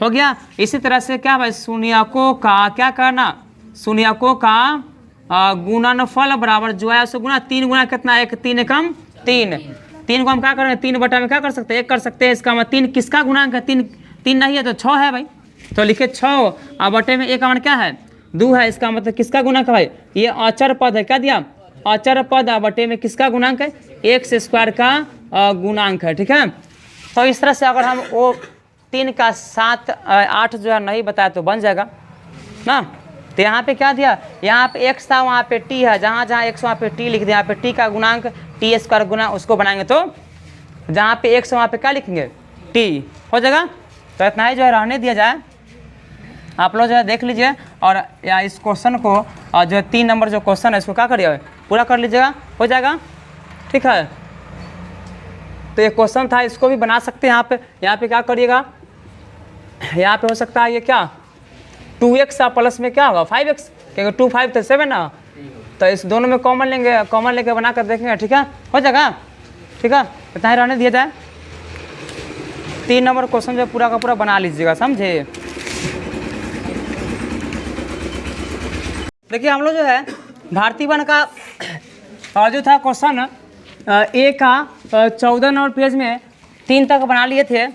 [SPEAKER 1] गया। इसी तरह से क्या भाई शून्यकों का क्या करना, शून्यकों का गुणनफल बराबर जो है उसको गुना, 3 गुना कितना 1, 3 कम 3, 3 को हम क्या करेंगे 3 बटा में क्या कर सकते हैं 1 कर सकते हैं, इसका मतलब 3 किसका गुणांक है 3 नहीं है तो 6 है भाई, तो लिखे 6, अब बटे में 1 का मान क्या है 2 है, इसका मतलब किसका गुणांक है भाई, ये अचर पद है, क्या दिया अचर पद, बटे में किसका गुणांक है x² का गुणांक है, ठीक है। तो इस तरह से अगर हम वो 3 का 7 8 जो है नहीं बताया तो बन जाएगा ना। तो यहाँ पे क्या दिया, यहाँ पे x था वहाँ पे t है, जहाँ जहाँ x वहाँ पे t लिख दिया, यहाँ पे t का गुणांक t² गुना उसको बनाएंगे, तो जहाँ पे x वहाँ पे क्या लिखेंगे t, हो जाएगा। तो इतना ही जो है रहने दिया जाए, आप लोग जो है देख लीजिए, और या इस क्वेश्चन को जो है 3 नंबर जो क्वेश्चन है इसको क्या करिए पूरा कर लीजिएगा, हो जाएगा। ठीक है। तो ये क्वेश्चन था, इसको भी बना सकते हैं आप। यहाँ पे क्या करिएगा, यहाँ पे हो सकता है ये क्या 2x प्लस में क्या होगा 5x, क्योंकि 2 5 तो 7 ना, तो इस दोनों में कॉमन लेंगे, कॉमन लेके बना कर देखेंगे। ठीक है, हो जाएगा। ठीक है, इतना ही रहने दिया जाए। 3 नंबर क्वेश्चन जो पूरा का पूरा बना लीजिएगा, समझे। देखिए हम लोग जो है भारतीय वन का और जो था क्वेश्चन ए का 14 नंबर पेज में 3 तक बना लिए थे।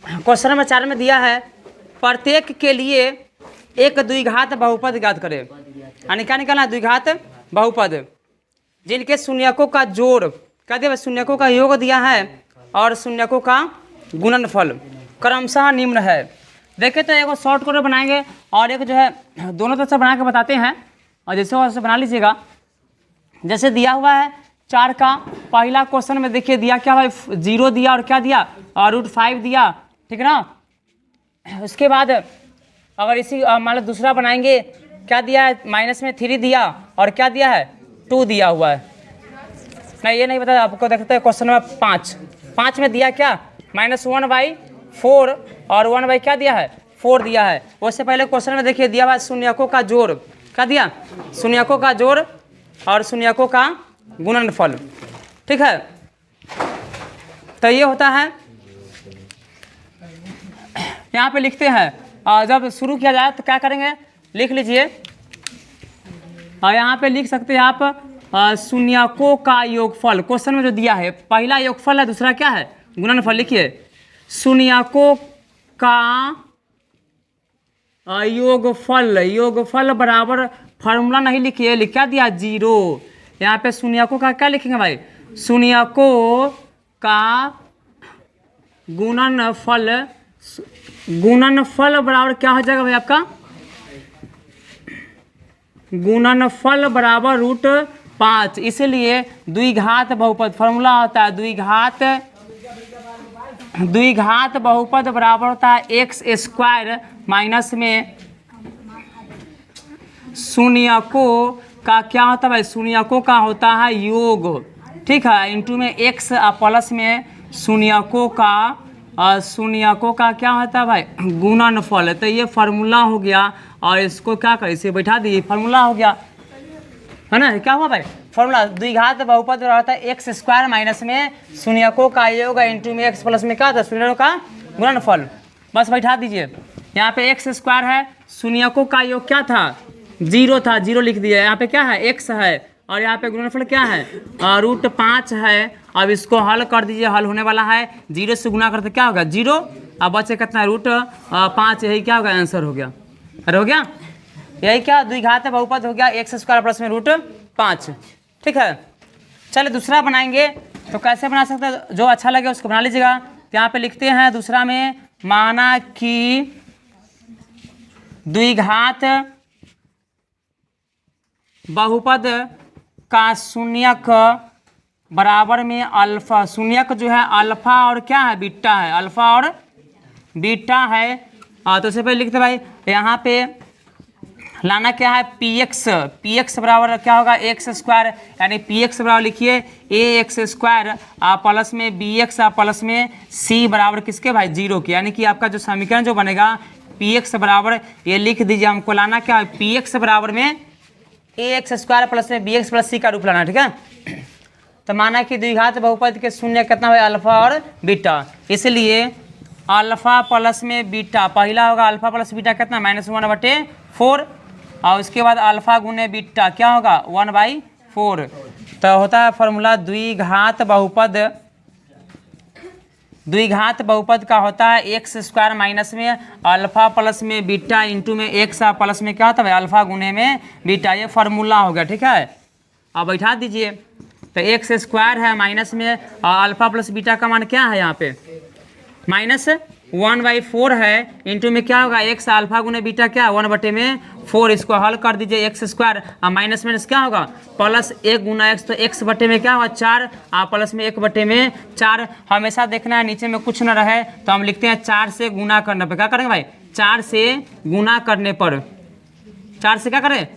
[SPEAKER 1] क्वेश्चन नंबर 4 में दिया है प्रत्येक के लिए एक द्विघात बहुपद ज्ञात करें। यानी क्या निकालना है, द्विघात बहुपद जिनके शून्यकों का जोड़ क्या दिया, शून्यकों का योग दिया है और शून्यकों का गुणनफल क्रमशः निम्न है। देखिए तो एक शॉर्ट कट बनाएंगे और एक जो है दोनों तरफ से बना के बताते हैं, और जैसे वैसे बना लीजिएगा। जैसे दिया हुआ है 4 का पहला क्वेश्चन में देखिए दिया क्या भाई 0 दिया और क्या दिया और √5 दिया, ठीक है ना। उसके बाद अगर इसी मान लो दूसरा बनाएंगे, क्या दिया है माइनस में 3 दिया और क्या दिया है 2 दिया हुआ है। नहीं ये नहीं पता आपको, देखते हैं क्वेश्चन नंबर 5 में दिया क्या -1/4 और 1 क्या दिया है 4 दिया है। उससे पहले क्वेश्चन में देखिए दिया हुआ शून्यकों का जोड़, क्या दिया शून्यकों का जोड़ और शून्यकों का गुणनफल, ठीक है। तो ये होता है, यहाँ पे लिखते हैं जब शुरू किया जाए तो क्या करेंगे, लिख लीजिए। और यहाँ पे लिख सकते हैं आप शून्यकों का योगफल। क्वेश्चन में जो दिया है पहला योगफल है, दूसरा क्या है गुणनफल। लिखिए शून्यकों का योगफल बराबर फार्मूला नहीं लिखिए, लिख क्या दिया 0। यहाँ पे शून्यकों का क्या लिखेंगे भाई, शून्यकों का गुणनफल बराबर क्या हो जाएगा भाई आपका, गुणनफल बराबर √5। इसलिए द्विघात बहुपद फार्मूला होता है द्विघात बहुपद बराबर होता है x² माइनस में शून्यकों का क्या होता है भाई, शून्यकों का होता है योग, ठीक है, इंटू में x प्लस में शून्यकों का क्या होता है भाई गुणनफल। तो ये फार्मूला हो गया और इसको क्या करें, इसे बैठा दिए, फार्मूला हो गया है ना। क्या हुआ भाई फार्मूला, द्विघात बहुपद रहता है x² माइनस में शून्यकों का योग इंटू में x प्लस में क्या था शून्यकों का गुणनफल। बस बैठा दीजिए। यहाँ पे x² है, शून्यकों का योग क्या था 0 था, 0 लिख दिया। यहाँ पे क्या है x है और यहाँ पे गुणनफल क्या है √5 है। अब इसको हल कर दीजिए, हल होने वाला है 0 से गुना करते क्या होगा 0, अब बचे कितना √5, यही क्या होगा आंसर हो गया। अरे हो गया, यही क्या द्विघात बहुपद हो गया x² प्लस में √5, ठीक है। चलिए दूसरा बनाएंगे, तो कैसे बना सकते हैं, जो अच्छा लगे उसको बना लीजिएगा। तो यहाँ पे लिखते हैं दूसरा में, माना कि द्विघात बहुपद का शून्यक बराबर में अल्फा, शून्यक जो है अल्फा और क्या है बीटा है, अल्फा और बीटा है। तो उससे पहले लिखते भाई यहाँ पे लाना क्या है px बराबर क्या होगा x², यानी px बराबर लिखिए ax² प्लस में bx प्लस में c बराबर किसके भाई 0 के। यानी कि आपका जो समीकरण जो बनेगा px बराबर, ये लिख दीजिए, हमको लाना क्या है px बराबर में ax² प्लस में bx प्लस c का रूप लाना, ठीक है। तो माना कि द्विघात बहुपद के शून्य कितना है अल्फा और बीटा, इसलिए अल्फा प्लस में बीटा, पहला होगा अल्फा प्लस बीटा कितना -1/4 और उसके बाद अल्फा गुने बीटा क्या होगा 1/4। तो होता है फॉर्मूला द्विघात बहुपद का होता है x² माइनस में अल्फा प्लस में बीटा इंटू में x प्लस में क्या होता है अल्फा गुने में बीटा, ये फार्मूला हो गया, ठीक है। अब बैठा दीजिए। तो x² है माइनस में अल्फा प्लस बीटा का मान क्या है यहाँ पे -1/4 है इंटू में क्या होगा x अल्फा गुने बीटा क्या 1/4। इसको हल कर दीजिए x² और माइनस में क्या होगा प्लस 1 गुना x, तो x बटे में क्या होगा 4 प्लस में 1/4। हमेशा देखना है नीचे में कुछ न रहे, तो हम लिखते हैं 4 से गुना करने पर, क्या करेंगे भाई 4 से गुना करने पर, 4 से क्या करें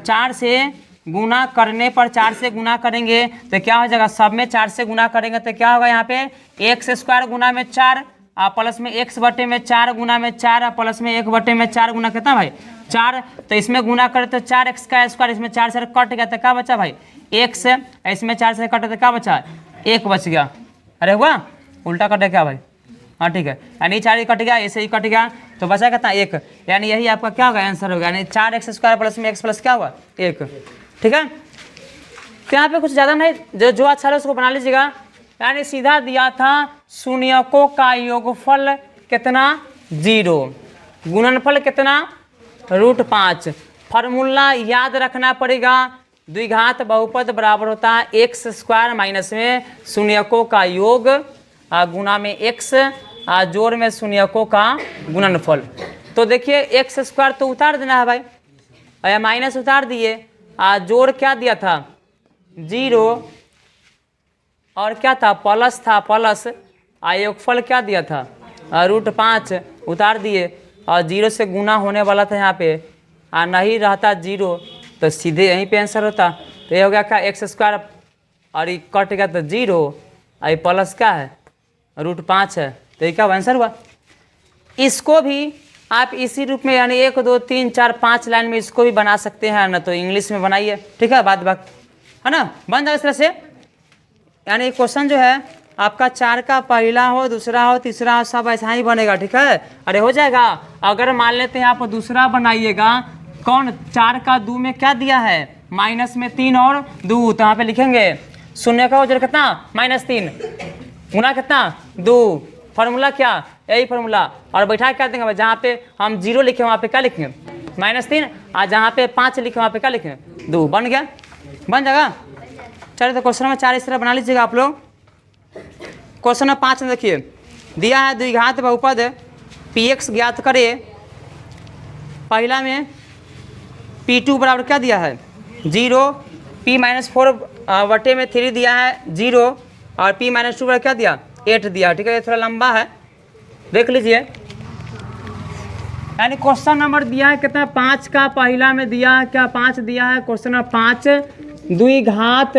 [SPEAKER 1] 4 से गुना करने पर 4 से गुना करेंगे तो क्या हो जाएगा, सब में 4 से गुना करेंगे तो क्या होगा यहाँ पे एक्स स्क्वायर गुना में 4 प्लस में एक्स बटे में 4 गुना में 4 प्लस में 1 बटे में 4 गुना कितना भाई 4। तो इसमें गुना करें तो 4x का स्क्वायर, इसमें 4 से कट गया तो क्या बचा भाई x, इसमें 4 से कटे तो क्या बचा 1 बच गया। अरे हुआ उल्टा कटे क्या भाई, हाँ ठीक है, यानी 4 कट गया, ऐसे ही कट गया तो बचा कितना 1, यानी यही आपका क्या होगा आंसर होगा, यानी 4x स्क्वायर प्लस में x प्लस क्या हुआ 1। ठीक है, तो यहाँ पे कुछ ज़्यादा नहीं, जो अच्छा है उसको बना लीजिएगा। यानी सीधा दिया था शून्यकों का योगफल कितना 0, गुणनफल कितना √5। फार्मूला याद रखना पड़ेगा, द्विघात बहुपद बराबर होता है एक्स स्क्वायर माइनस में शून्यकों का योग गुना में x जोड़ में शून्यकों का गुणनफल। तो देखिए एक्स स्क्वायर तो उतार देना है भाई, माइनस उतार दिए, जोड़ क्या दिया था 0 और क्या था प्लस था, प्लस योगफल क्या दिया था √5 उतार दिए, और 0 से गुना होने वाला था यहाँ पे, नहीं रहता 0 तो सीधे यहीं पे आंसर होता। तो ये हो गया क्या एक्स स्क्वायर और ये कट गया तो 0 और ये प्लस क्या है √5 है, तो ये क्या आंसर हुआ। इसको भी आप इसी रूप में यानी 1 2 3 4 5 लाइन में इसको भी बना सकते हैं ना, तो इंग्लिश में बनाइए, ठीक है, बात बात है ना, बन जाए इस तरह से। यानी क्वेश्चन जो है आपका 4 का पहला हो, दूसरा हो, तीसरा हो, सब ऐसा ही बनेगा, ठीक है। अरे हो जाएगा। अगर मान लेते हैं आप दूसरा बनाइएगा, कौन 4 का 2 में क्या दिया है माइनस में 3 और 2, तो यहाँ पे लिखेंगे शून्य का उजर कितना -3 गुना कितना 2, फार्मूला क्या यही फार्मूला, और बैठा क्या देंगे, जहाँ पे हम 0 लिखे वहाँ पे क्या लिखेंगे -3, और जहाँ पे 5 लिखे वहाँ पे क्या लिखेंगे 2, बन गया, बन जाएगा। चलिए तो क्वेश्चन नंबर 4 इस तरह बना लीजिएगा आप लोग। क्वेश्चन नंबर 5 में देखिए दिया है द्विघात बहुपद px ज्ञात करे, पहला में p2 बराबर क्या दिया है 0, p-4 बटे में 3 दिया है 0, और p-2 बराबर क्या दिया 8 दिया, ठीक है, ये थोड़ा लंबा है देख लीजिए। यानी क्वेश्चन नंबर दिया है कितना 5 का पहला में दिया है क्या 5 दिया है, क्वेश्चन नंबर 5 द्विघात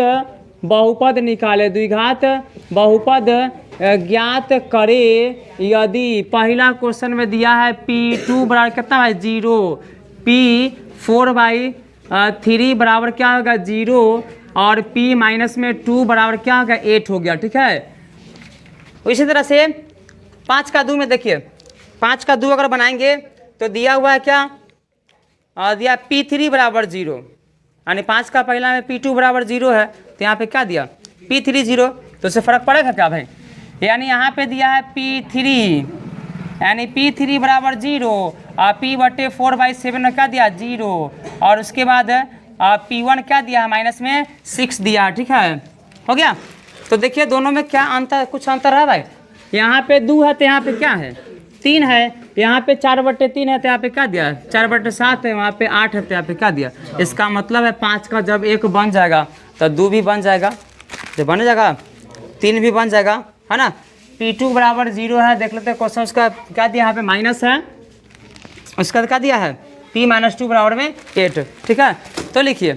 [SPEAKER 1] बहुपद निकाले, द्विघात बहुपद ज्ञात करे यदि, पहला क्वेश्चन में दिया है p2 बराबर कितना है 0, p4/3 बराबर क्या होगा 0, और p-2 बराबर क्या होगा 8 हो गया, ठीक है। इसी तरह से 5 का 2 में देखिए 5 का 2 अगर बनाएंगे तो दिया हुआ है क्या दिया p3 बराबर 0, यानी 5 का पहला में p2 बराबर 0 है, तो यहाँ पे क्या दिया p3 0, तो उससे फर्क पड़ेगा क्या भाई, यानी यहाँ पे दिया है p3, यानी p3 बराबर 0, और p/4/7 में क्या दिया 0, और उसके बाद p1 क्या दिया है माइनस में 6 दिया, ठीक है, हो गया। तो देखिए दोनों में क्या अंतर, कुछ अंतर है भाई, यहाँ पे 2 है तो यहाँ पे क्या है 3 है, यहाँ पे 4/3 है तो यहाँ पे क्या दिया 4/7 है, वहाँ पे 8 है तो यहाँ पे क्या दिया। इसका मतलब है 5 का जब 1 बन जाएगा तो 2 भी बन जाएगा, तो बन जाएगा 3 भी बन जाएगा, है ना। p2 बराबर 0 है, देख लेते हैं क्वेश्चन उसका क्या दिया, यहाँ पे माइनस है, उसका क्या दिया है p-2 बराबर में 8, ठीक है। तो लिखिए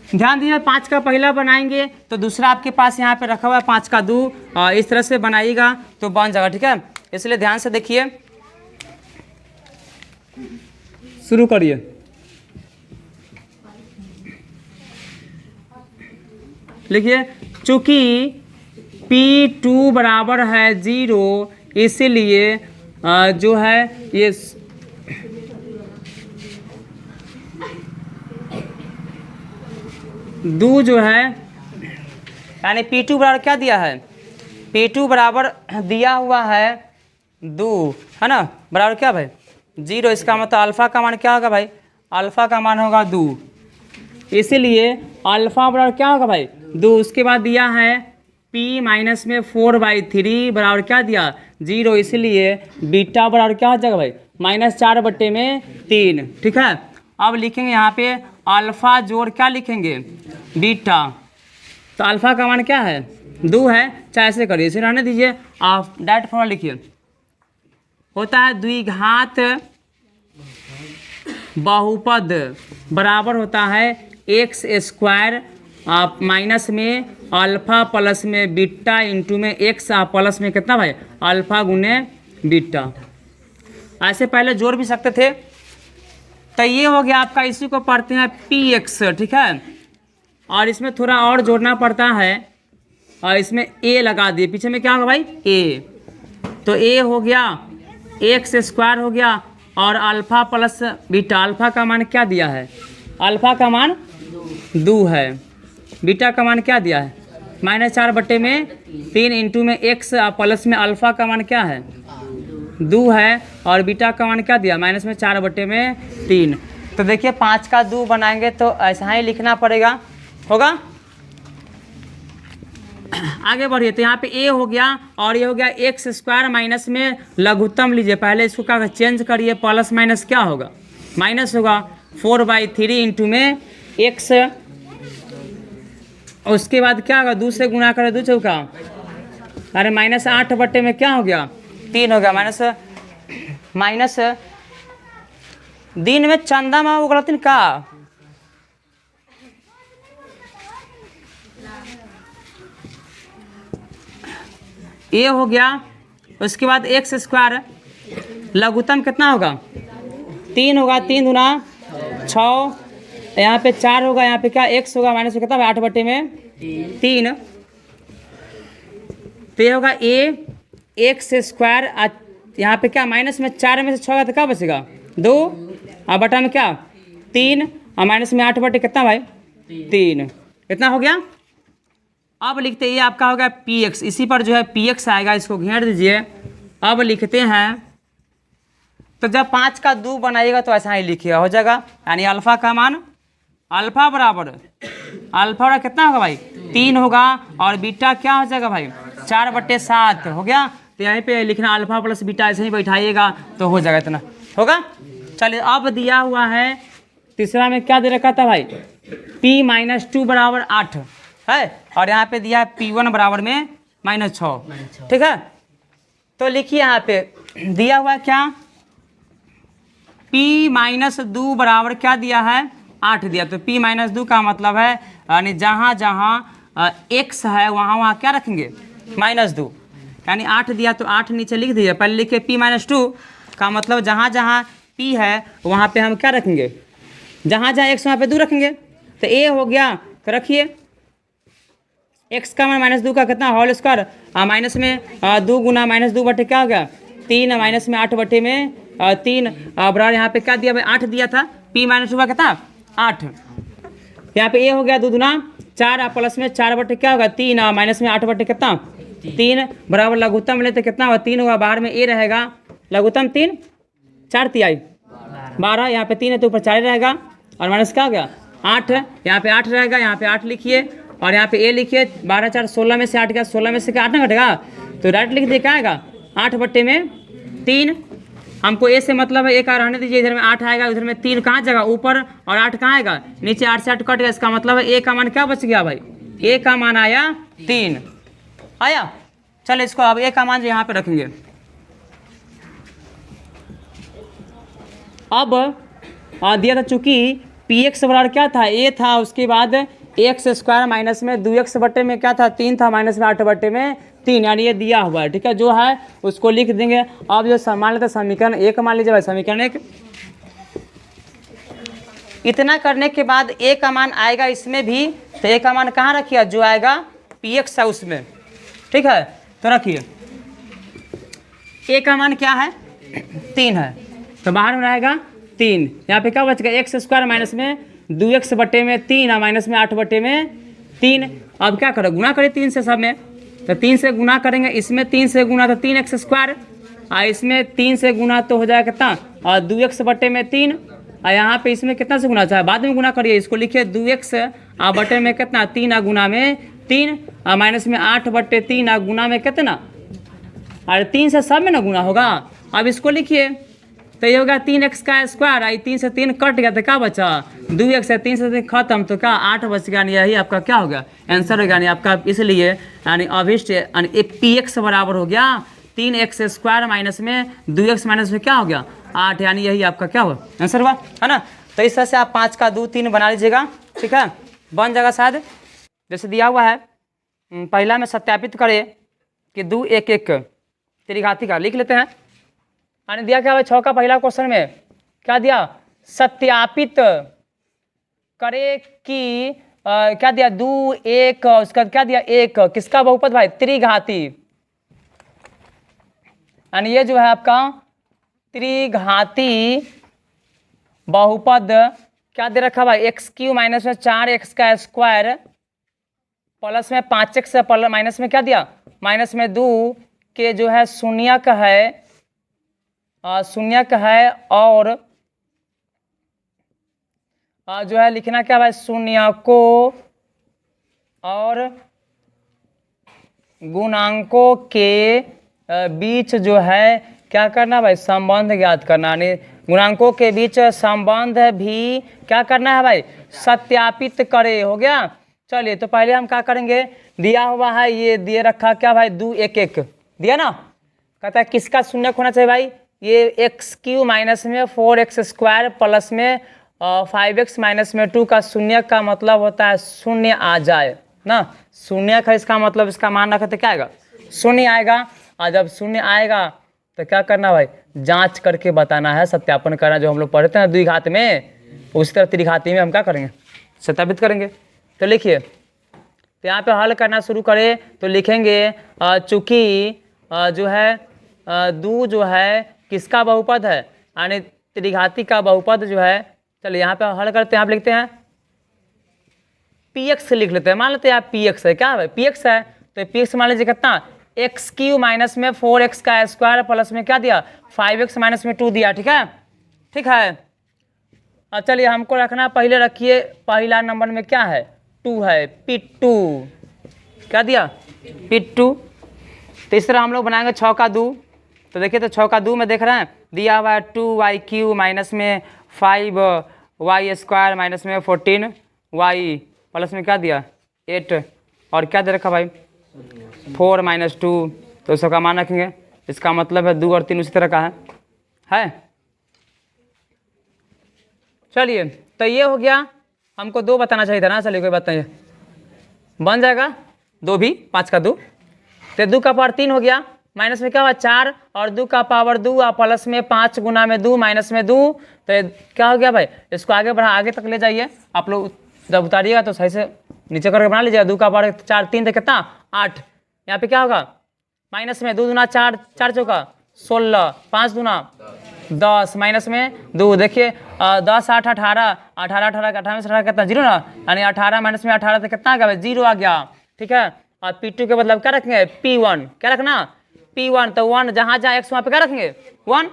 [SPEAKER 1] ध्यान दीजिए 5 का पहला बनाएंगे तो दूसरा आपके पास यहाँ पे रखा हुआ है 5 का 2, इस तरह से बनाइएगा तो बन जाएगा, ठीक है। इसलिए ध्यान से देखिए, शुरू करिए। लिखिए चूंकि p2 बराबर है 0 इसीलिए जो है ये दो जो है, यानी p2 बराबर क्या दिया है p2 बराबर दिया हुआ है 2, है ना, बराबर क्या भाई 0, इसका मतलब अल्फ़ा का मान क्या होगा भाई, अल्फ़ा का मान होगा 2, इसीलिए अल्फ़ा बराबर क्या होगा भाई 2। उसके बाद दिया है p-4/3 बराबर क्या दिया 0, इसलिए बीटा बराबर क्या हो जाएगा भाई -4/3, ठीक है। अब लिखेंगे यहाँ पे अल्फ़ा जोड़ क्या लिखेंगे बीटा, तो अल्फ़ा का मान क्या है 2 है, चाहे ऐसे करिए, इसे रहने दीजिए, आप डायरेक्ट फॉर्मूला लिखिए, होता है द्विघात बहुपद बराबर होता है एक्स स्क्वायर माइनस में अल्फ़ा प्लस में बीटा इंटू में एक्स प्लस में कितना भाई अल्फ़ा गुने बीटा। ऐसे पहले जोड़ भी सकते थे। तो ये हो गया आपका, इसी को पढ़ते हैं पी एक्स, ठीक है। और इसमें थोड़ा और जोड़ना पड़ता है, और इसमें ए लगा दिए, पीछे में क्या होगा भाई ए। तो ए हो गया एक्स स्क्वायर हो गया और अल्फ़ा प्लस बीटा। अल्फ़ा का मान क्या दिया है, अल्फ़ा का मान 2 है। बीटा का मान क्या दिया है -4/3 इंटू में एक्स प्लस में अल्फ़ा का मान क्या है 2 है, और बीटा का मान क्या दिया -4/3। तो देखिए 5 का 2 बनाएंगे तो ऐसा ही लिखना पड़ेगा, होगा। आगे बढ़िए। तो यहाँ पे ए हो गया और ये हो गया एक्स स्क्वायर माइनस में लघुत्तम लीजिए, पहले इसको क्या चेंज करिए, प्लस माइनस क्या होगा माइनस होगा 4/3 इंटू में एक्स, उसके बाद क्या होगा 2 से गुणा करें 2 चौका, अरे -8 में क्या हो गया 3 हो गया, माइनस दिन में चंदा माँ वो गलती का ये हो गया। उसके बाद एक्स स्क्वायर लघुत्तम कितना होगा 3 होगा, 3 गुना 6, यहाँ पे 4 होगा, यहाँ पे क्या एक्स होगा माइनस कितना 8/3। तो ये होगा ए एक्स स्क्वायर, यहाँ पे क्या माइनस में 4 में से 6 होगा तो क्या बचेगा 2, और बटा में क्या 3, और माइनस में 8/3 कितना भाई 3, इतना हो गया। अब लिखते ये आपका हो गया पी एक्स, इसी पर जो है पी एक्स आएगा, इसको घेर दीजिए। अब लिखते हैं, तो जब 5 का 2 बनाइएगा तो ऐसा ही लिखिएगा, हो जाएगा। यानी अल्फ़ा का मान अल्फ़ा बराबर कितना होगा भाई 3 होगा, और बीटा क्या हो जाएगा भाई 4/7 हो गया। तो यहीं पे लिखना अल्फ़ा प्लस बीटा, ऐसे ही बैठाइएगा तो हो जाएगा, इतना होगा। चलिए अब दिया हुआ है तीसरा में क्या दे रखा था भाई p-2 बराबर 8 है, और यहाँ पे दिया है p1 बराबर में -6, ठीक है। तो लिखिए यहाँ पे दिया हुआ है क्या p-2 बराबर क्या दिया है 8 दिया। तो p-2 का मतलब है यानी जहाँ जहाँ x है वहाँ वहाँ क्या रखेंगे -2, यानी 8 दिया तो 8 नीचे लिख दीजिए। पहले लिखे p-2 का मतलब जहाँ जहाँ p है वहाँ पे हम क्या रखेंगे, जहाँ जहाँ x वहाँ पे 2 रखेंगे। तो a हो गया, तो रखिए x का मान -2 का कितना होल स्क्वायर, माइनस में 2 गुना -2/, क्या हो गया 3, माइनस में 8/3 बराबर यहाँ पे क्या दिया भाई 8 दिया था, p-2 का कितना 8। यहाँ पे a हो गया 2 गुना 4 प्लस में 4/, क्या होगा 3, माइनस में 8/, कितना 3 बराबर लघुत्तम लेते कितना होगा 3 होगा, बाहर में a रहेगा, लघुत्तम 3 4 तिहाई 12, यहाँ पे 3 है तो ऊपर 4 रहेगा, और माइनस क्या हो गया 8, यहाँ पे 8 रहेगा, यहाँ पे 8 लिखिए, और यहाँ पे a लिखिए 12 4 16 में से 8 गया, 16 में से क्या 8 ना घटेगा, तो डायरेक्ट लिख दिए क्या आएगा 8/3। हमको a से मतलब है, एक रहने दीजिए, इधर में 8 आएगा, उधर में 3 कहाँ जाएगा ऊपर, और 8 कहाँ आएगा नीचे, 8 से 8 कट गया, इसका मतलब है a का मान क्या बच गया भाई, a का मान आया 3 आया। चल इसको अब a का मान जो यहाँ पे रखेंगे। अब दिया था चूंकि पी एक्स बराबर क्या था a था, उसके बाद एक्स स्क्वायर माइनस में 2x/, में क्या था 3 था, माइनस में 8/3, यानी ये दिया हुआ है, ठीक है। जो है उसको लिख देंगे। अब जो मान लेते समीकरण 1 मान लीजिए भाई, समीकरण 1। इतना करने के बाद a का मान आएगा इसमें भी, तो a का मान कहाँ रखिए, जो आएगा पी एक्स है उसमें, ठीक है। तो रखिए a का मान क्या है 3 है, तो बाहर में रहेगा 3, यहाँ पे क्या बच गया एक्स स्क्वायर माइनस में 2x/3 और माइनस में 8/3। अब क्या करो गुना करें 3 से सब में, तो 3 से गुना करेंगे, इसमें 3 से गुना तो 3x स्क्वायर, और इसमें 3 से गुना तो हो जाएगा कितना, और 2x/3, और यहाँ पे इसमें कितना से गुना चाहे बाद में गुना करिए, इसको लिखिए 2x बटे में कितना 3 गुना में 3, और माइनस में 8/3 गुना में कितना, और 3 से सब में ना गुना होगा। अब इसको लिखिए, तो ये होगा 3x का स्क्वायर, आई 3 से 3 कट गया तो क्या बचा 2x है, 3 से 3 खत्म, तो क्या 8 बच गया, यही आपका क्या होगा आंसर होगा, यानी आपका इसलिए यानी अभिष्ट यानी पी एक्स बराबर हो गया 3x स्क्वायर माइनस में 2x माइनस में क्या हो गया 8, यानी यही आपका क्या होगा आंसर हुआ, है ना। तो इस तरह से आप 5 का 2 3 बना लीजिएगा, ठीक है, बन जाएगा शायद। जैसे दिया हुआ है, पहला में सत्यापित करें कि 2 1 1 त्रिघाती का लिख लेते हैं। यानी दिया क्या है 6 का पहला क्वेश्चन में क्या दिया, सत्यापित करे कि क्या दिया 2 1, उसका क्या दिया 1, किसका बहुपद भाई, त्रिघाती। यानी ये जो है आपका त्रिघाती बहुपद क्या दे रखा भाई, x³ माइनस में 4x का स्क्वायर प्लस में 5x माइनस में क्या दिया, माइनस में 2 के जो है शून्यक है, शून्यक है, और जो है लिखना क्या भाई, शून्यकों और गुणांकों के बीच जो है क्या करना भाई, संबंध ज्ञात करना। यानी गुणांकों के बीच संबंध भी क्या करना है भाई, सत्यापित करे। हो गया। चलिए तो पहले हम क्या करेंगे, दिया हुआ है ये दे रखा क्या भाई 2 1 1 दिया ना, कहता है किसका शून्यक होना चाहिए भाई, ये x³ माइनस में 4x स्क्वायर प्लस में 5x माइनस में 2 का शून्यक का मतलब होता है शून्य आ जाए ना, शून्यक है इसका मतलब इसका मान रखा तो क्या आएगा, शून्य आएगा। और जब शून्य आएगा तो क्या करना भाई, जांच करके बताना है, सत्यापन करना, जो हम लोग पढ़ते हैं द्विघात में, उसी तरह त्रिघाती में हम क्या करेंगे, सत्यापित करेंगे। तो लिखिए, तो यहाँ पे हल करना शुरू करें तो लिखेंगे चूँकि जो है 2 जो है किसका बहुपद है, यानी त्रिघाती का बहुपद जो है। चलिए यहाँ पे हल करते हैं, यहाँ पे लिखते हैं px लिख लेते हैं, मान लेते हैं आप px है, क्या है px है, तो px मान लीजिए कितना, x³ माइनस में 4x का स्क्वायर प्लस में क्या दिया 5x माइनस में 2 दिया, ठीक है, ठीक है। अब चलिए हमको रखना, पहले रखिए पहला नंबर में क्या है 2 है, p2 क्या दिया p2। तीसरा हम लोग बनाएंगे 6 का 2, तो देखिए तो 6 का 2 में देख रहे हैं दिया हुआ है 2y³ माइनस में 5y स्क्वायर माइनस में 14y प्लस में क्या दिया 8, और क्या दे रखा भाई 4 माइनस 2, तो इसका मान रखेंगे, इसका मतलब है 2 और 3 उसी तरह का है। चलिए तो ये हो गया, हमको 2 बताना चाहिए था ना, चलिए कोई बात नहीं है, बन जाएगा 2 भी, 5 का 2, तो 2 का पावर 3 हो गया, माइनस में क्या हुआ 4 और 2 का पावर 2 और प्लस में 5 गुना में 2 माइनस में 2, तो क्या हो गया भाई, इसको आगे बढ़ा, आगे तक ले जाइए आप लोग, जब उतारिएगा तो सही से नीचे करके बना लीजिएगा। 2 का पावर 4 3 तो कितना 8, यहाँ पे क्या होगा माइनस में 2 दूना 4 4 चौका 16 5 दूना 10 माइनस में 2, देखिए 10 8 18 18 18 18 में से 18 कितना 0 ना, यानी 18 माइनस में 18 तो कितना आ गया भाई 0 आ गया, ठीक है। और p2 के मतलब क्या रखेंगे p1, क्या रखना p1, तो 1 जहाँ जहाँ x वहाँ पे क्या रखेंगे 1,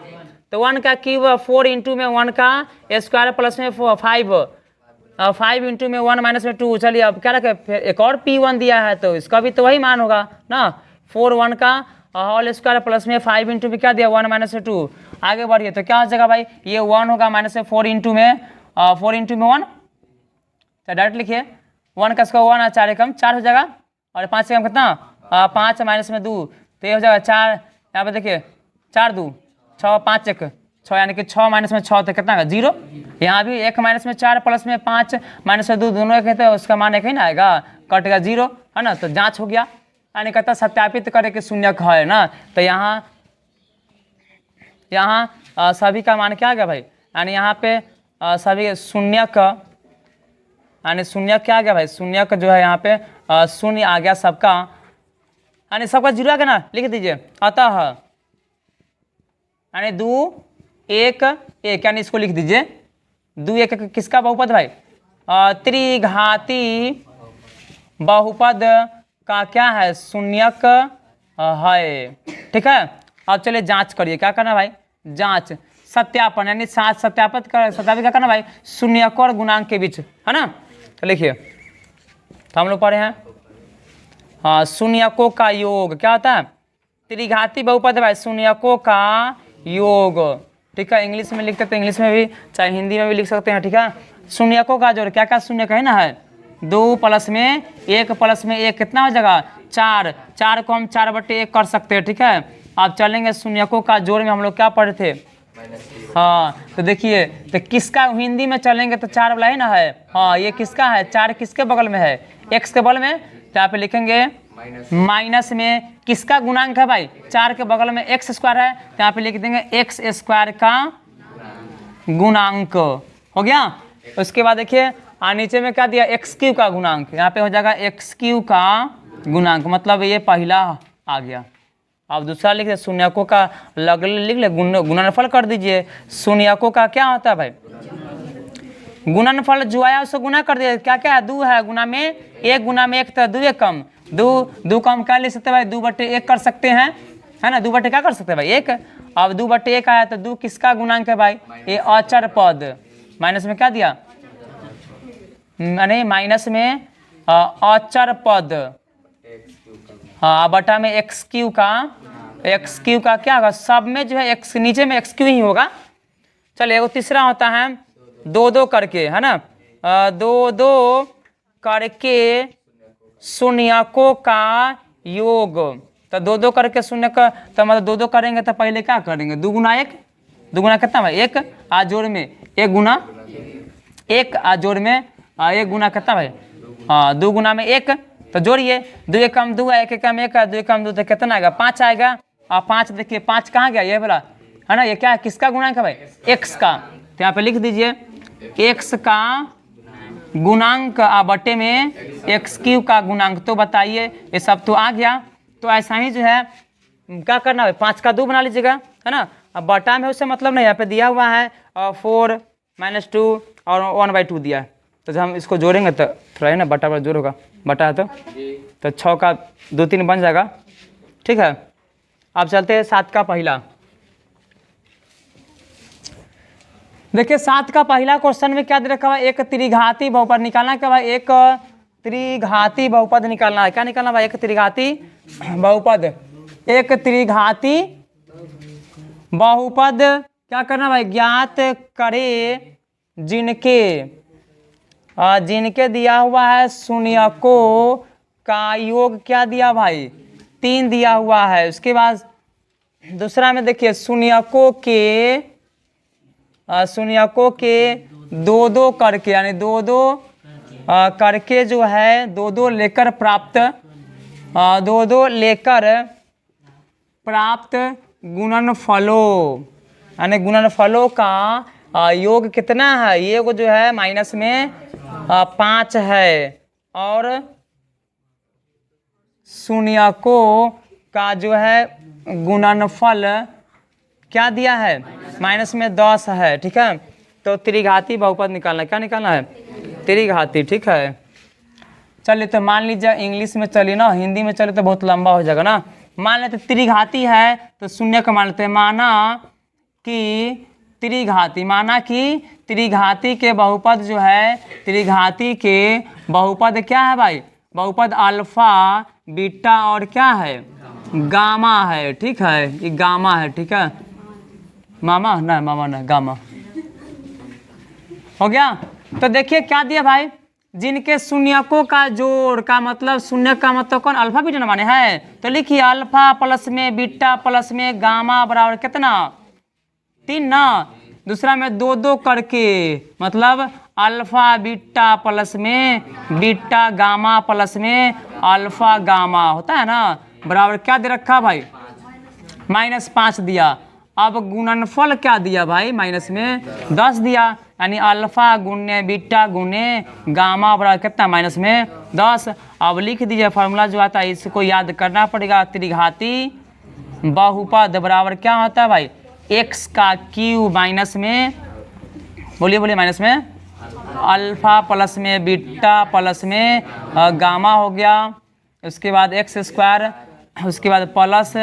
[SPEAKER 1] तो 1 का क्यूब 4 इंटू में 1 का स्क्वायर प्लस में 5 इंटू में 1 माइनस में 2। चलिए अब क्या रखे, फिर एक और p1 दिया है तो इसका भी तो वही मान होगा ना, 4 1 का होल स्क्वायर प्लस में 5 इंटू में क्या दिया 1 माइनस में 2। आगे बढ़िए तो क्या हो जाएगा भाई, ये 1 होगा माइनस में 4 इंटू में 1, तो डायरेक्ट लिखिए 1 का स्क्वायर 1 और 4 एकम 4 हो जाएगा, और 5 से कम कितना 5 माइनस में 2, तो ये हो जाएगा 4, यहाँ पे देखिए 4 2 6 5 1 6, यानी कि 6 माइनस में 6 तो कितना होगा 0। यहाँ भी 1 माइनस में 4 प्लस में 5 माइनस में 2 दोनों एक है, तो उसका मान एक ही ना आएगा, कटेगा 0 है ना, तो जांच हो गया। यानी कहता सत्यापित करे कि शून्यक है ना, तो यहाँ सभी का मान क्या आ गया भाई, यानी यहाँ पे सभी शून्यक, यानी शून्यक क्या आ गया भाई, शून्यक जो है यहाँ पे शून्य आ गया सबका, यानी सबका 0 आ गया ना, लिख दीजिए। अतः यानी 2 1 1, यानी इसको लिख दीजिए 2 1 1 किसका बहुपद भाई, त्रिघाती बहुपद का क्या है शून्यक है, ठीक है। अब चलिए जांच करिए, क्या करना भाई जांच सत्यापन, यानी सत्यापित क्या करना भाई, शून्यक और गुणांक के बीच, है ना। तो लिखिए, तो हम लोग पढ़े हैं हाँ शून्यकों का योग क्या होता है, त्रिघाती बहुपद है भाई शून्यकों का योग, ठीक है। इंग्लिश में लिखते हैं, इंग्लिश में भी चाहे हिंदी में भी लिख सकते हैं, ठीक है। शून्यकों का जोड़ क्या क्या शून्य है ना, है 2 प्लस में 1 प्लस में 1 कितना हो जाएगा 4, 4 को हम 4/1 कर सकते हैं, ठीक है। अब चलेंगे शून्यकों का जोड़ में हम लोग क्या पढ़े थे, हाँ तो देखिए, तो किसका हिंदी में चलेंगे तो 4 वाला ही ना है। हाँ ये किसका है, 4 किसके बगल में है, x के बगल में। तो यहाँ पे लिखेंगे माइनस में किसका गुणांक है भाई, 4 के बगल में x स्क्वायर है, तो यहाँ पे लिख देंगे x स्क्वायर का गुणांक हो गया। उसके बाद देखिए नीचे में क्या दिया, एक्स क्यू का गुणांक, यहाँ पे हो जाएगा एक्स क्यू का गुणांक, मतलब ये पहला आ गया। अब दूसरा लिख दे, शून्यकों का लिख ले, गुणनफल कर दीजिए। शून्यकों का क्या होता है भाई, गुणनफल जो आया उसको गुना कर दिया। क्या क्या है, 2 है, गुना में 1, गुना में 1 तो 2 1 कम, 2 कम क्या ले सकते हैं भाई, 2/1 कर सकते हैं, है ना। 2/, क्या कर सकते हैं भाई, 1। अब 2/1 आया तो 2 किसका गुणांक है भाई, ये अचर पद, माइनस में क्या दिया, नहीं माइनस में अचर पद, हाँ बटा में एक्स क्यू का क्या होगा, सब में जो है एक्स, नीचे में एक्स क्यू ही होगा। चलिए वो तीसरा होता है 2 करके, है ना, 2 करके शून्यकों का योग। तो 2 करके शून्य का, तो मतलब 2 करेंगे तो पहले क्या करेंगे, 2 गुना 1, 2 गुना कितना भाई 1, आ जोड़ में 1 गुना 1, आ जोड़ में 1 गुना कितना भाई, हाँ 2 गुना में 1, तो जोड़िए, 2 1 कम 2 है, 1 1 कम 1 है, 2 1 कम 2 तो कितना आएगा, 5 आएगा। और 5 देखिए 5 कहाँ गया, ये वाला है ना, ये क्या है, किसका गुणांक है भाई, x का। तो यहाँ पे लिख दीजिए x का गुणांक बटे में एक्स क्यू का गुणांक। तो बताइए ये सब तो आ गया। तो ऐसा ही जो है क्या करना है, 5 का 2 बना लीजिएगा, है ना। अब बटा में उससे मतलब नहीं, यहाँ पे दिया हुआ है 4 - 2 और 1/2 दिया है। तो जब हम इसको जोड़ेंगे तो थोड़ा है ना, बटा पर जोड़ होगा, बटा है तो 6 का 2 3 बन जाएगा, ठीक है। अब चलते हैं 7 का पहला। देखिए 7 का पहला क्वेश्चन में क्या दे रखा हुआ है, एक त्रिघाती बहुपद निकालना क्या भाई, एक त्रिघाती बहुपद निकालना है। क्या निकालना भाई, एक त्रिघाती बहुपद, एक त्रिघाती बहुपद क्या करना भाई, ज्ञात करे जिनके दिया हुआ है शून्यकों का योग, क्या दिया भाई 3 दिया हुआ है। उसके बाद दूसरा में देखिए शून्यकों के 2 करके, यानी 2 करके जो है 2 लेकर प्राप्त, 2 लेकर प्राप्त गुणनफलों, यानी गुणनफलों का योग कितना है, ये जो है माइनस में 5 है, और शून्यकों का जो है गुणनफल क्या दिया है, माइनस में 10 है, ठीक है। तो त्रिघाती बहुपद निकालना है, क्या निकालना है, त्रिघाती, ठीक है। चलिए तो मान लीजिए इंग्लिश में चलिए ना, हिंदी में चले तो बहुत लंबा हो जाएगा ना। मान लेते त्रिघाती है तो शून्य का मान लेते हैं, माना कि त्रिघाती के बहुपद जो है, त्रिघाती के बहुपद क्या है भाई, बहुपद अल्फा बीटा और क्या है, गामा है, ठीक है। ये गामा है, ठीक है, मामा ना गामा हो गया। तो देखिए क्या दिया भाई, जिनके शून्यकों का जोड़ का मतलब, शून्य का मतलब कौन, अल्फा बीटा ना माने है। तो लिखिए अल्फा प्लस में बीटा प्लस में गामा बराबर कितना, 3 ना। दूसरा में 2 करके, मतलब अल्फा बीटा प्लस में बीटा गामा प्लस में अल्फा गामा होता है ना, बराबर क्या दे रखा भाई, -5 दिया। अब गुणनफल क्या दिया भाई, माइनस में 10 दिया, यानी अल्फा गुणे बीटा गुणे गामा बराबर कितना, माइनस में 10। अब लिख दीजिए फार्मूला जो आता है, इसको याद करना पड़ेगा। त्रिघाती बहुपद बराबर क्या होता है भाई, x का क्यूब माइनस में, बोलिए माइनस में अल्फा प्लस में बीटा प्लस में गामा हो गया। उसके बाद x स्क्वायर, उसके बाद प्लस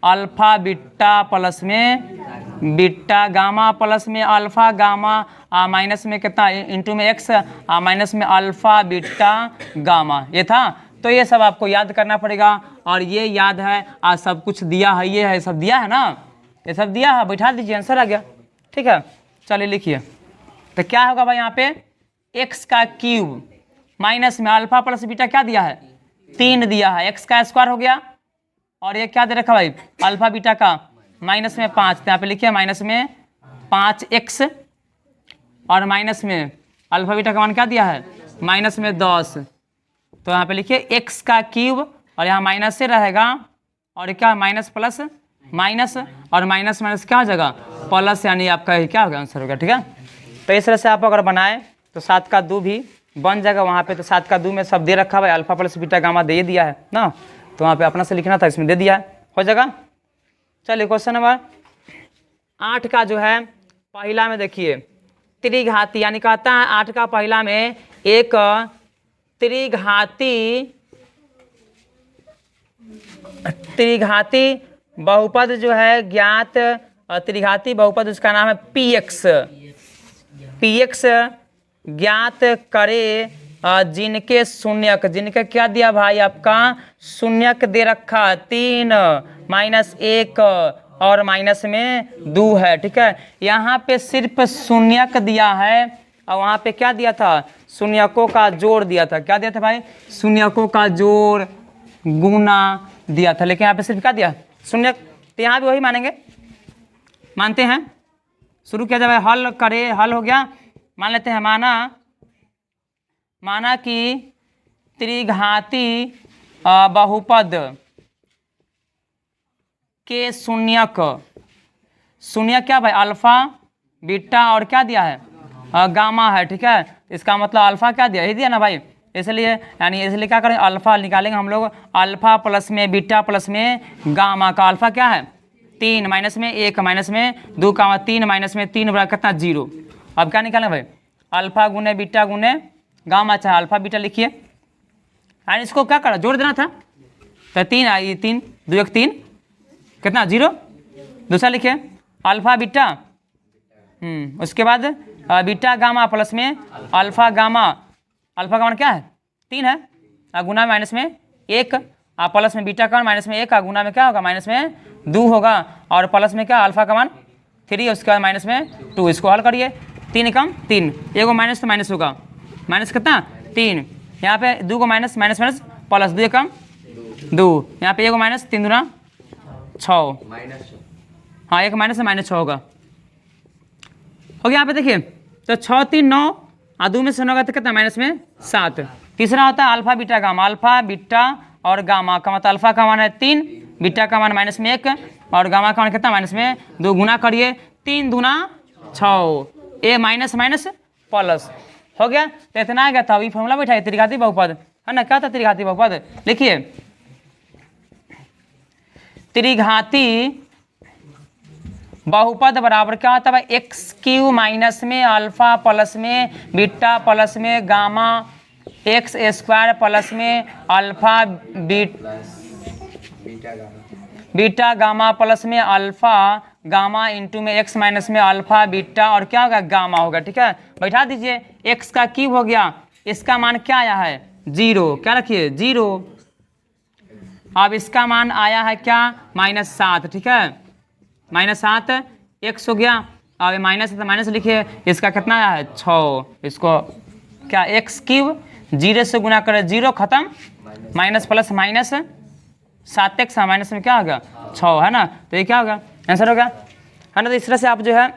[SPEAKER 1] अल्फा बीटा प्लस में बीटा गामा प्लस में अल्फा गामा माइनस में कितना, इंटू में x माइनस में अल्फा बीटा गामा, ये था। तो ये सब आपको याद करना पड़ेगा, और ये याद है, आज सब कुछ दिया है, ये है सब दिया है ना, ये सब दिया है, बैठा दीजिए, आंसर आ गया, ठीक है। चलिए लिखिए, तो क्या होगा भाई, यहाँ पे x का क्यूब माइनस में अल्फा प्लस बीटा क्या दिया है, 3 दिया है, x का स्क्वायर हो गया, और ये क्या दे रखा भाई, अल्फा बीटा का माइनस में 5, तो यहाँ पे लिखिए माइनस में 5x और माइनस में अल्फा बीटा का मान क्या दिया है माइनस में 10, तो यहाँ पे लिखिए x का क्यूब और यहाँ माइनस से रहेगा और क्या माइनस प्लस माइनस और माइनस माइनस क्या हो जाएगा प्लस, यानी आपका क्या होगा आंसर होगा। ठीक है, तो इस तरह से आप अगर बनाए तो 7 का 2 भी बन जाएगा वहाँ पे। तो 7 का 2 में सब दे रखा है, अल्फा प्लस बीटा गामा दे दिया है ना, तो वहाँ पे अपना से लिखना था, इसमें दे दिया है, हो जाएगा। चलिए क्वेश्चन नंबर 8 का जो है पहला में देखिए त्रिघाती, यानी कहता है 8 का पहला में एक त्रिघाती बहुपद जो है ज्ञात त्रिघाती बहुपद, उसका नाम है पीएक्स ज्ञात करे जिनके शून्यक, जिनके क्या दिया भाई आपका शून्यक दे रखा 3 -1 और माइनस में 2 है। ठीक है, यहाँ पे सिर्फ शून्यक दिया है और वहाँ पे क्या दिया था शून्यकों का जोड़ दिया था। क्या दिया था भाई शून्यकों का जोड़ गुना दिया था, लेकिन यहाँ पे सिर्फ क्या दिया शून्यक, तो यहाँ भी वही मानेंगे, मानते हैं। शुरू किया जाए हल करे, हल हो गया, मान लेते हैं माना कि त्रिघाती बहुपद के शून्यक क्या भाई अल्फा बीटा और क्या दिया है गामा है। ठीक है, इसका मतलब अल्फा क्या दिया, यही दिया ना भाई, इसलिए इसलिए क्या करें अल्फा निकालेंगे हम लोग, अल्फा प्लस में बीटा प्लस में गामा का अल्फा क्या है 3 माइनस में 1 माइनस में 2 का 3 माइनस में 3 बराबर कितना 0। अब क्या निकालें भाई अल्फा गुने बीटा गुने गामा, चाहे अल्फा बीटा लिखिए, यानी इसको क्या करा जोड़ देना था, तो 3 आई 3 2 1 3 कितना 0। दूसरा लिखिए अल्फा बीटा, उसके बाद बीटा गामा प्लस में अल्फा गामा, अल्फा का मान क्या है 3 है, गुना माइनस में 1 प्लस में बीटा का मान माइनस में 1 गुना में क्या होगा माइनस में 2 होगा, और प्लस में क्या अल्फा का मान 3 उसके बाद माइनस में 2। इसको हल करिए 3 कम 3, एगो माइनस तो माइनस होगा, माइनस कितना 3, यहाँ पे 2 को माइनस माइनस माइनस प्लस 2 कम 2, यहाँ पे एगो माइनस 3 दूना 6, हाँ एक माइनस से माइनस 6 होगा, हो गया। यहाँ पे देखिए तो 6 3 9 और 2 में से 9 होगा तो कितना माइनस में 7। तीसरा होता है alpha beta gamma, alpha beta और गामा का मतलब अल्फा का मान है 3, बीटा का मान माइनस में 1 और गामा का मान कितना माइनस में 2, गुना करिए 3 दूना 6, ए माइनस माइनस प्लस, हो गया। तो इतना आ गया था, अभी फॉर्मूला बैठाइए त्रिघाती बहुपद है ना, क्या था त्रिघाती बहुपद, लिखिए त्रिघाती बहुपद बराबर क्या होता है एक्स क्यू माइनस में अल्फा प्लस में बीटा प्लस में गामा एक्स स्क्वायर प्लस में अल्फा बीटा गामा प्लस में अल्फा गामा इंटू में एक्स माइनस में अल्फा बीटा और क्या होगा गामा होगा। ठीक है, बैठा दीजिए, एक्स का क्यूब हो गया, इसका मान क्या आया है 0, क्या रखिए 0, अब इसका मान आया है क्या -7। ठीक है, -7 एक्स हो गया, अब माइनस है तो माइनस लिखिए, इसका कितना आया है 6, इसको क्या एक्स क्यूब 0 से गुना करें 0 खत्म, minus plus minus 7x minus में क्या होगा 6 है ना, तो ये क्या होगा आंसर होगा है ना। तो इस तरह से आप जो है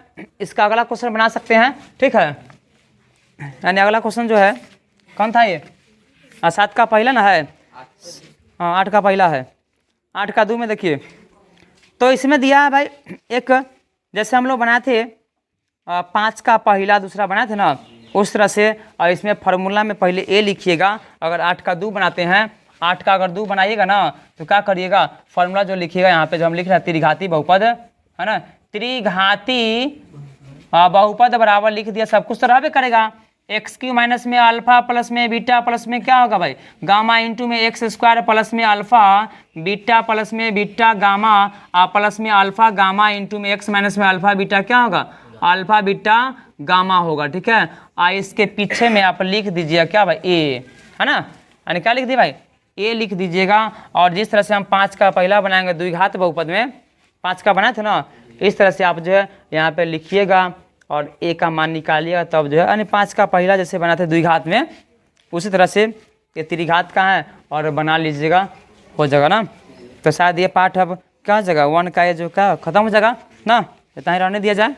[SPEAKER 1] इसका अगला क्वेश्चन बना सकते हैं। ठीक है, यानी अगला क्वेश्चन जो है कौन था ये 7 का पहला ना है, 8 का पहला है, 8 का 2 में देखिए तो इसमें दिया है भाई एक, जैसे हम लोग बनाए थे 5 का पहला दूसरा बनाए थे ना उस तरह से, और इसमें फार्मूला में पहले ए लिखिएगा। अगर 8 का 2 बनाते हैं, 8 का अगर 2 बनाइएगा ना तो क्या करिएगा फार्मूला जो लिखिएगा यहाँ पे जो हम लिख रहे हैं त्रिघाती बहुपद है ना, त्रिघाती बहुपद बराबर लिख दिया, सब कुछ तो रहबे करेगा, एक्स क्यू माइनस में अल्फा प्लस में बीटा प्लस में क्या होगा भाई गामा इंटू में एक्स स्क्वायर प्लस में अल्फा बीटा प्लस में बीटा गामा प्लस में अल्फा गामा इंटू में एक्स माइनस में अल्फा बीटा क्या होगा अल्फा बीटा गामा होगा। ठीक है, इसके पीछे में आप लिख दीजिएगा क्या भाई ए है ना, यानी क्या लिख दिए भाई ए लिख दीजिएगा। और जिस तरह से हम 5 का पहला बनाएंगे द्विघात बहुपद में 5 का बनाए थे ना, इस तरह से आप जो है यहाँ पे लिखिएगा और ए का मान निकालिएगा, तब जो है यानी 5 का पहला जैसे बना थे द्विघात में उसी तरह से ये त्रिघात का है और बना लीजिएगा, हो जाएगा ना। तो शायद ये पाठ अब क्या जगह 1 का ये जो क्या खत्म हो जाएगा ना, इतना ही रहने दिया जाए।